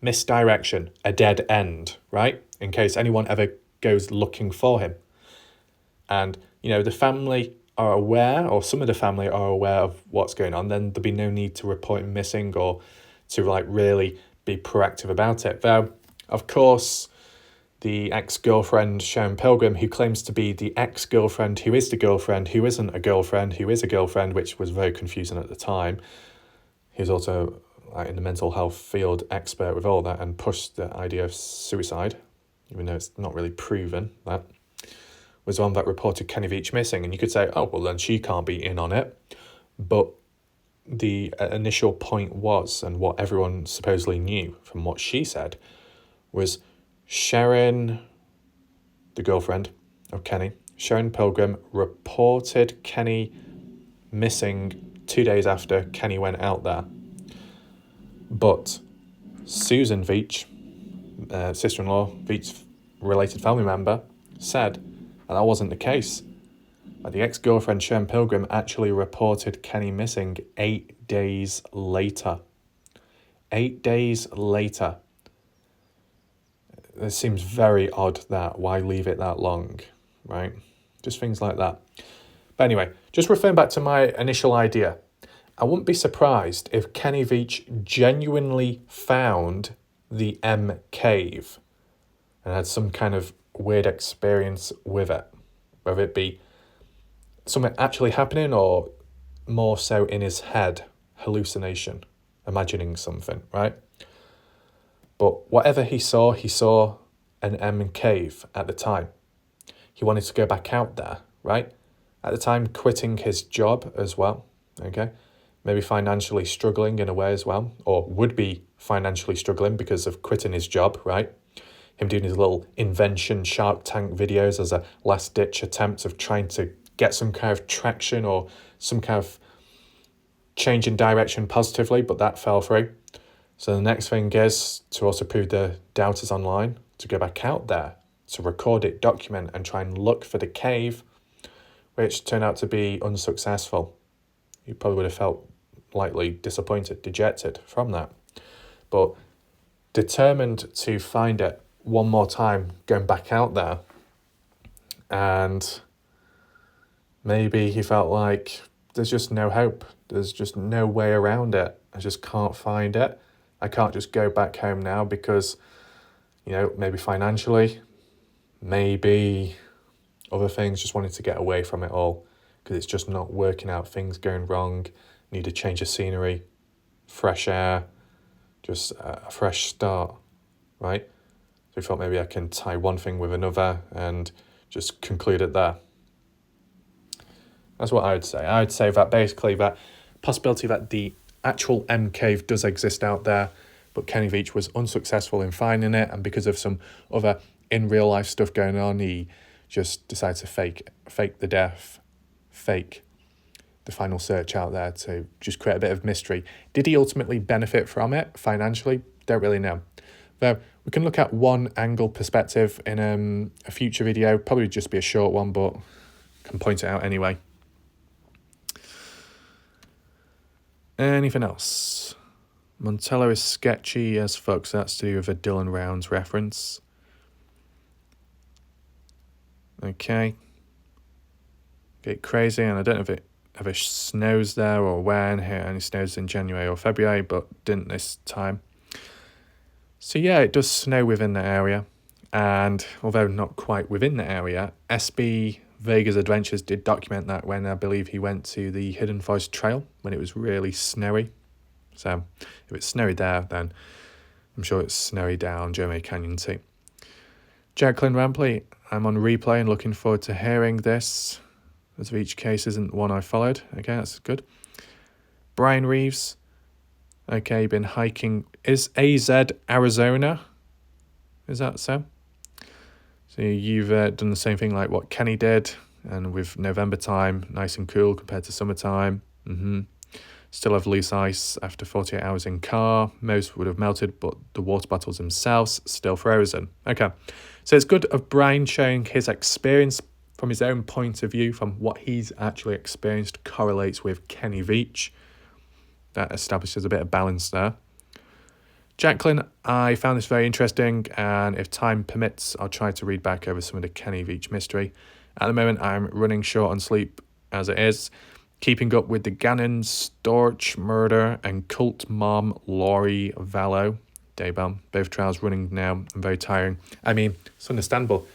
misdirection, a dead end, right? In case anyone ever goes looking for him. And, the family are aware, or some of the family are aware of what's going on, then there'll be no need to report him missing or to really be proactive about it. Though, of course, the ex-girlfriend Sharon Pilgrim, who claims to be the ex-girlfriend who is the girlfriend who isn't a girlfriend who is a girlfriend, which was very confusing at the time. He was also in the mental health field expert with all that and pushed the idea of suicide, even though it's not really proven, that was the one that reported Kenny Veach missing. And you could say, oh, well, then she can't be in on it. But the initial point was, and what everyone supposedly knew from what she said, was Sharon, the girlfriend of Kenny, Sharon Pilgrim, reported Kenny missing 2 days after Kenny went out there. But Susan Veach, sister-in-law, Veach's related family member, said that wasn't the case. The ex-girlfriend Sharon Pilgrim actually reported Kenny missing 8 days later. 8 days later. It seems very odd that why leave it that long, right? Just things like that. But anyway, just referring back to my initial idea, I wouldn't be surprised if Kenny Veach genuinely found the M cave and had some kind of weird experience with it, whether it be something actually happening or more so in his head, hallucination, imagining something, right? But whatever he saw an M cave at the time. He wanted to go back out there, right? At the time, quitting his job as well, okay? Maybe financially struggling in a way as well, or would be financially struggling because of quitting his job, right? Him doing his little invention Shark Tank videos as a last-ditch attempt of trying to get some kind of traction or some kind of change in direction positively, but that fell through. So the next thing is to also prove the doubters online, to go back out there, to record it, document, and try and look for the cave, which turned out to be unsuccessful. You probably would have felt lightly disappointed, dejected from that. But determined to find it one more time, going back out there, and maybe he felt like there's just no hope. There's just no way around it. I just can't find it. I can't just go back home now because, maybe financially, maybe other things, just wanted to get away from it all because it's just not working out, things going wrong, need a change of scenery, fresh air, just a fresh start, right? So I thought maybe I can tie one thing with another and just conclude it there. That's what I would say. I would say that basically that possibility that the actual M cave does exist out there, but Kenny Veach was unsuccessful in finding it, and because of some other in real life stuff going on, he just decided to fake the death, fake the final search out there to just create a bit of mystery. Did he ultimately benefit from it financially? Don't really know. Though we can look at one angle perspective in a future video, probably just be a short one, but can point it out anyway. Anything else? Montello is sketchy as fuck, so that's to do with a Dylan Rounds reference. Okay. Get crazy, and I don't know if it ever snows there or when. Here it only snows in January or February, but didn't this time. So yeah, it does snow within the area, and although not quite within the area, SB Vega's Adventures did document that when I believe he went to the Hidden Forest Trail when it was really snowy. So if it's snowy there, then I'm sure it's snowy down Jeremy Canyon too. Jacqueline Rampley, I'm on replay and looking forward to hearing this, as each case isn't one I followed. Okay, that's good. Brian Reeves, okay, been hiking. Is AZ Arizona? Is that so? So you've done the same thing like what Kenny did, and with November time, nice and cool compared to summertime. Still have loose ice after 48 hours in car. Most would have melted, but the water bottles themselves still frozen. Okay, so it's good of Brian showing his experience from his own point of view, from what he's actually experienced, correlates with Kenny Veach. That establishes a bit of balance there. Jacqueline, I found this very interesting, and if time permits, I'll try to read back over some of the Kenny Veach mystery. At the moment, I'm running short on sleep as it is, keeping up with the Gannon Storch murder and cult mom Laurie Vallow, Daybell. Both trials running now and very tiring. I mean, it's understandable.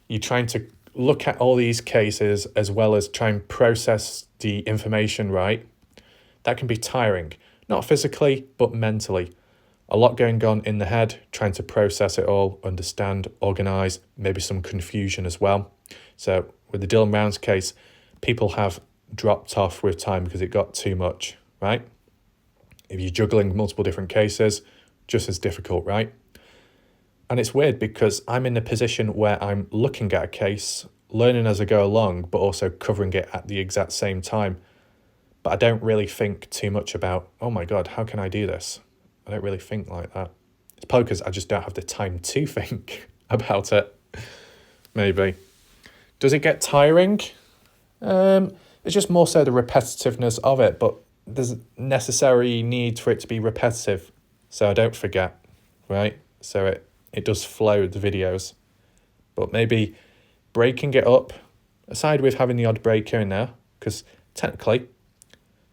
You're trying to look at all these cases as well as try and process the information, right? That can be tiring, not physically, but mentally. A lot going on in the head, trying to process it all, understand, organise, maybe some confusion as well. So with the Dylan Rounds case, people have dropped off with time because it got too much. right? If you're juggling multiple different cases, just as difficult, right? And it's weird because I'm in a position where I'm looking at a case, learning as I go along, but also covering it at the exact same time. But I don't really think too much about, oh my God, how can I do this? I don't really think like that. It's probably because I just don't have the time to think about it. Maybe. Does it get tiring? It's just more so the repetitiveness of it, but there's necessary need for it to be repetitive so I don't forget, right? So it does flow the videos. But maybe breaking it up, aside with having the odd break here and there, because technically,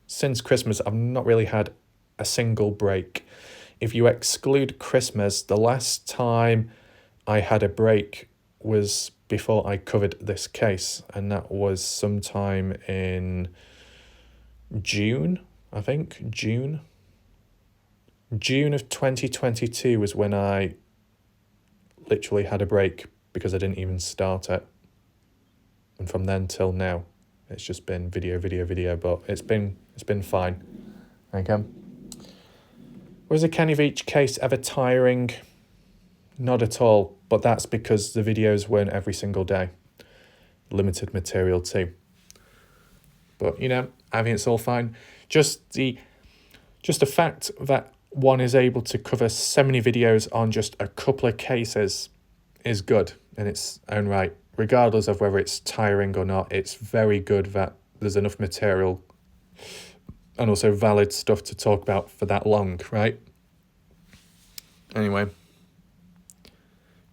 since Christmas, I've not really had a single break. If you exclude Christmas, the last time I had a break was before I covered this case, and that was sometime in June, I think. June of 2022 was when I literally had a break because I didn't even start it. And from then till now, it's just been video, but it's been fine. Okay. Was the Kenny Veach case ever tiring? Not at all, but that's because the videos weren't every single day. Limited material too. But I think it's all fine. Just the fact that one is able to cover so many videos on just a couple of cases is good in its own right. Regardless of whether it's tiring or not, it's very good that there's enough material and also valid stuff to talk about for that long, right? Anyway.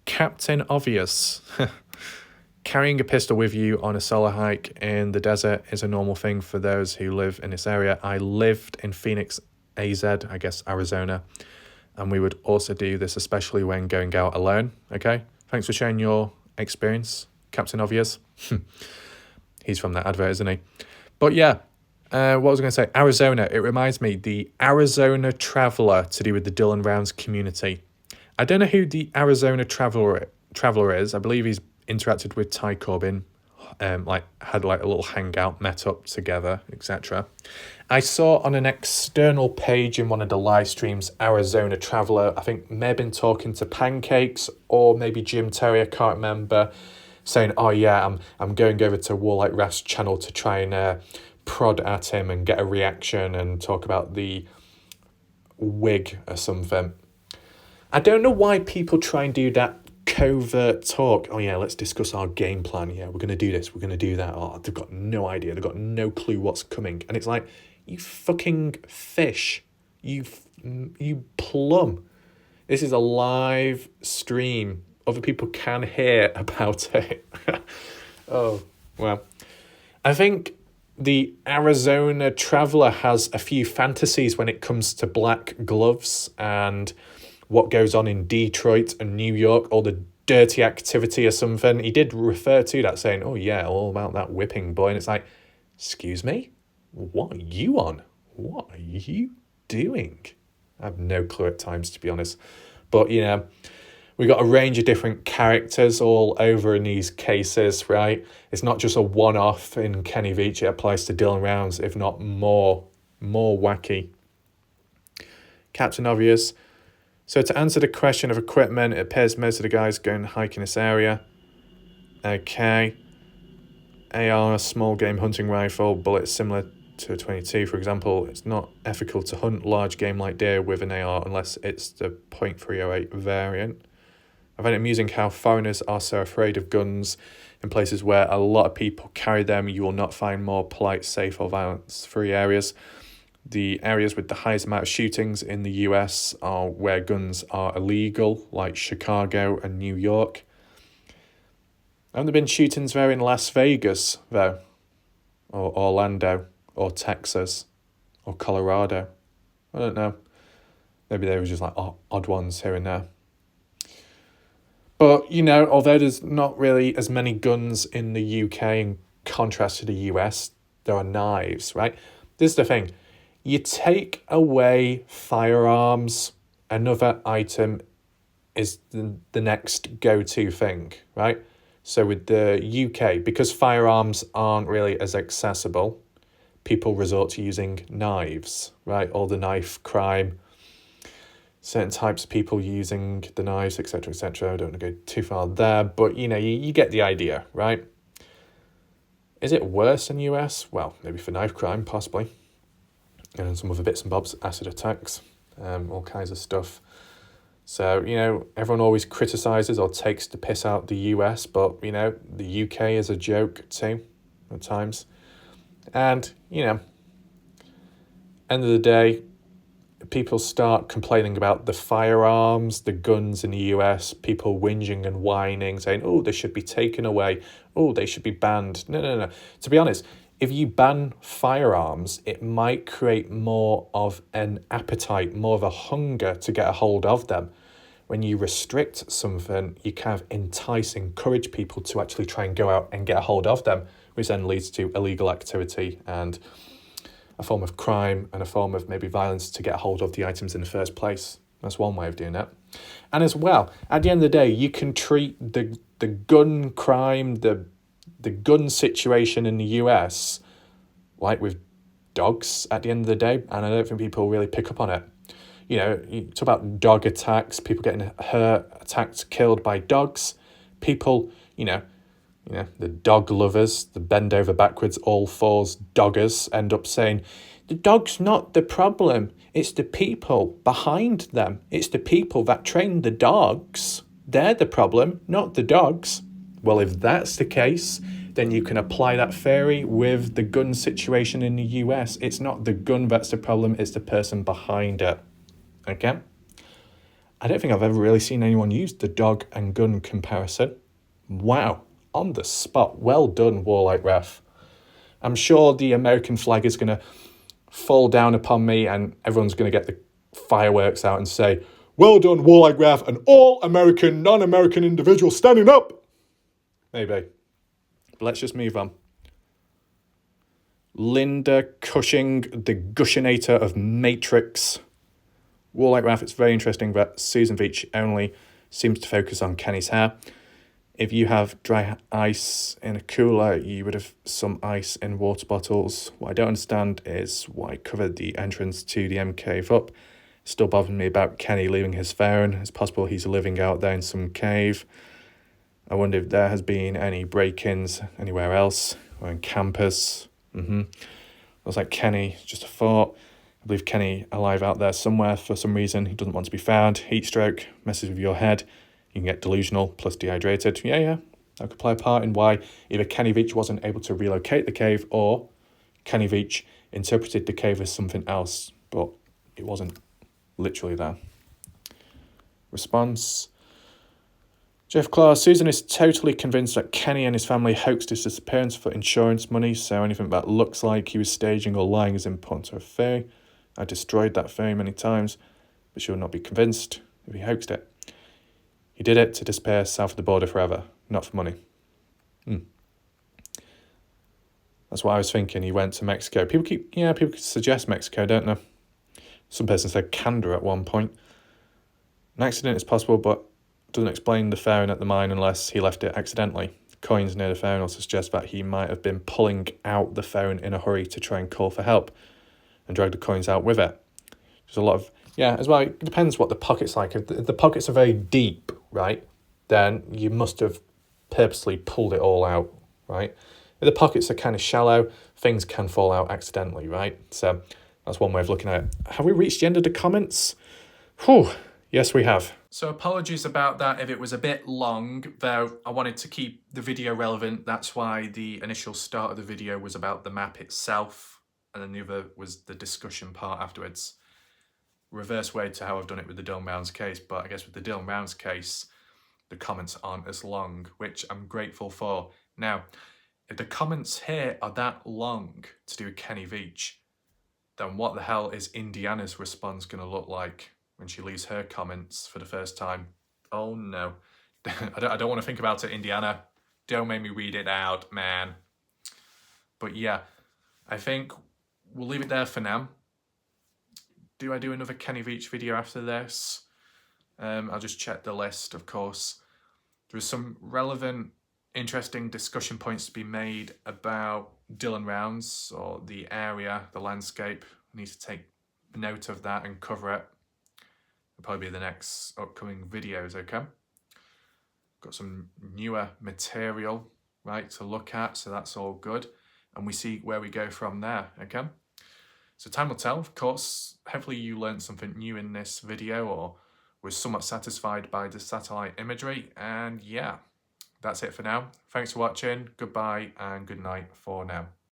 Captain Obvious. Carrying a pistol with you on a solo hike in the desert is a normal thing for those who live in this area. I lived in Phoenix, AZ, I guess Arizona, and we would also do this, especially when going out alone. Okay, thanks for sharing your experience, Captain Obvious. He's from that advert, isn't he? But yeah, what was I going to say? Arizona. It reminds me, the Arizona Traveler to do with the Dylan Rounds community. I don't know who the Arizona Traveler is. I believe he's interacted with Ty Corbin, had a little hangout, met up together, etc. I saw on an external page in one of the live streams, Arizona Traveler, I think may have been talking to Pancakes or maybe Jim Terry, I can't remember, saying, oh yeah, I'm going over to Warlike Raf's channel to try and prod at him and get a reaction and talk about the wig or something. I don't know why people try and do that covert talk. Oh yeah, let's discuss our game plan. Yeah, we're going to do this, we're going to do that. Oh, they've got no idea. They've got no clue what's coming. And it's like, you fucking fish. You plum. This is a live stream. Other people can hear about it. Oh, well. I think the Arizona Traveler has a few fantasies when it comes to black gloves and what goes on in Detroit and New York, all the dirty activity or something. He did refer to that, saying, oh yeah, all about that whipping boy. And it's like, excuse me? What are you on? What are you doing? I have no clue at times, to be honest. But, we got a range of different characters all over in these cases, right? It's not just a one-off in Kenny Veach. It applies to Dylan Rounds, if not more wacky. Captain Obvious. So to answer the question of equipment, it appears most of the guys going hiking this area. Okay. AR, small game hunting rifle, bullets similar to a 22, for example. It's not ethical to hunt large game like deer with an AR unless it's the .308 variant. I find it amusing how foreigners are so afraid of guns in places where a lot of people carry them. You will not find more polite, safe or violence-free areas. The areas with the highest amount of shootings in the US are where guns are illegal, like Chicago and New York. Haven't there been shootings there in Las Vegas, though? Or Orlando, or Texas, or Colorado? I don't know. Maybe they were just like odd ones here and there. But, although there's not really as many guns in the UK in contrast to the US, there are knives, right? This is the thing. You take away firearms, another item is the next go-to thing, right? So with the UK, because firearms aren't really as accessible, people resort to using knives, right? All the knife crime, certain types of people using the knives, etc., etc. I don't want to go too far there, but you get the idea, right? Is it worse in the US? Well, maybe for knife crime, possibly. And some other bits and bobs, acid attacks, all kinds of stuff. So, everyone always criticises or takes the piss out the US, but, the UK is a joke too, at times. And, end of the day, people start complaining about the firearms, the guns in the US, people whinging and whining, saying, oh, they should be taken away. Oh, they should be banned. No. To be honest, if you ban firearms, it might create more of an appetite, more of a hunger to get a hold of them. When you restrict something, you kind of encourage people to actually try and go out and get a hold of them, which then leads to illegal activity and a form of crime and a form of maybe violence to get a hold of the items in the first place. That's one way of doing it. And as well, at the end of the day, you can treat the gun crime, the gun situation in the US like with dogs at the end of the day, and I don't think people really pick up on it. You talk about dog attacks, people getting hurt, attacked, killed by dogs. People, the dog lovers, the bend over backwards, all fours doggers end up saying, the dog's not the problem. It's the people behind them. It's the people that train the dogs. They're the problem, not the dogs. Well, if that's the case, then you can apply that theory with the gun situation in the US. It's not the gun that's the problem, it's the person behind it. Okay? I don't think I've ever really seen anyone use the dog and gun comparison. Wow, on the spot. Well done, Warlike Ref. I'm sure the American flag is going to fall down upon me and everyone's going to get the fireworks out and say, well done, Warlike Ref, an all-American, non-American individual standing up. Maybe. But let's just move on. Linda Cushing, the Gushinator of Matrix. Warlike Raf, it's very interesting that Susan Veach only seems to focus on Kenny's hair. If you have dry ice in a cooler, you would have some ice in water bottles. What I don't understand is why cover the entrance to the M cave up. Still bothering me about Kenny leaving his phone. It's possible he's living out there in some cave. I wonder if there has been any break-ins anywhere else or on campus. Looks like Kenny, just a thought. I believe Kenny alive out there somewhere for some reason. He doesn't want to be found. Heat stroke, messes with your head. You can get delusional plus dehydrated. Yeah. That could play a part in why either Kenny Veach wasn't able to relocate the cave or Kenny Veach interpreted the cave as something else, but it wasn't literally there. Response. Jeff Clark, Susan is totally convinced that Kenny and his family hoaxed his disappearance for insurance money, so anything that looks like he was staging or lying is important to her theory. I destroyed that theory many times, but she will not be convinced if he hoaxed it. He did it to disappear south of the border forever, not for money. That's what I was thinking. He went to Mexico. People suggest Mexico, don't they? Some person said Canada at one point. An accident is possible, but doesn't explain the phone at the mine unless he left it accidentally. Coins near the phone also suggest that he might have been pulling out the phone in a hurry to try and call for help and drag the coins out with it. There's a lot of, as well, it depends what the pocket's like. If the pockets are very deep, right, then you must have purposely pulled it all out, right? If the pockets are kind of shallow, things can fall out accidentally, right? So that's one way of looking at it. Have we reached the end of the comments? Whew. Yes, we have. So apologies about that if it was a bit long, though I wanted to keep the video relevant. That's why the initial start of the video was about the map itself, and then the other was the discussion part afterwards. Reverse way to how I've done it with the Dylan Brown's case, but I guess with the Dylan Brown's case, the comments aren't as long, which I'm grateful for. Now, if the comments here are that long to do with Kenny Veach, then what the hell is Indiana's response going to look like when she leaves her comments for the first time? Oh no. I don't want to think about it, Indiana. Don't make me read it out, man. But yeah, I think we'll leave it there for now. Do I do another Kenny Veach video after this? I'll just check the list, of course. There was some relevant interesting discussion points to be made about Dillon Rounds, or the area, the landscape. We need to take note of that and cover it. It'll probably be the next upcoming videos, okay? Got some newer material, right, to look at, so that's all good. And we see where we go from there, okay? So time will tell, of course. Hopefully you learned something new in this video, or was somewhat satisfied by the satellite imagery. And yeah, that's it for now. Thanks for watching. Goodbye and good night for now.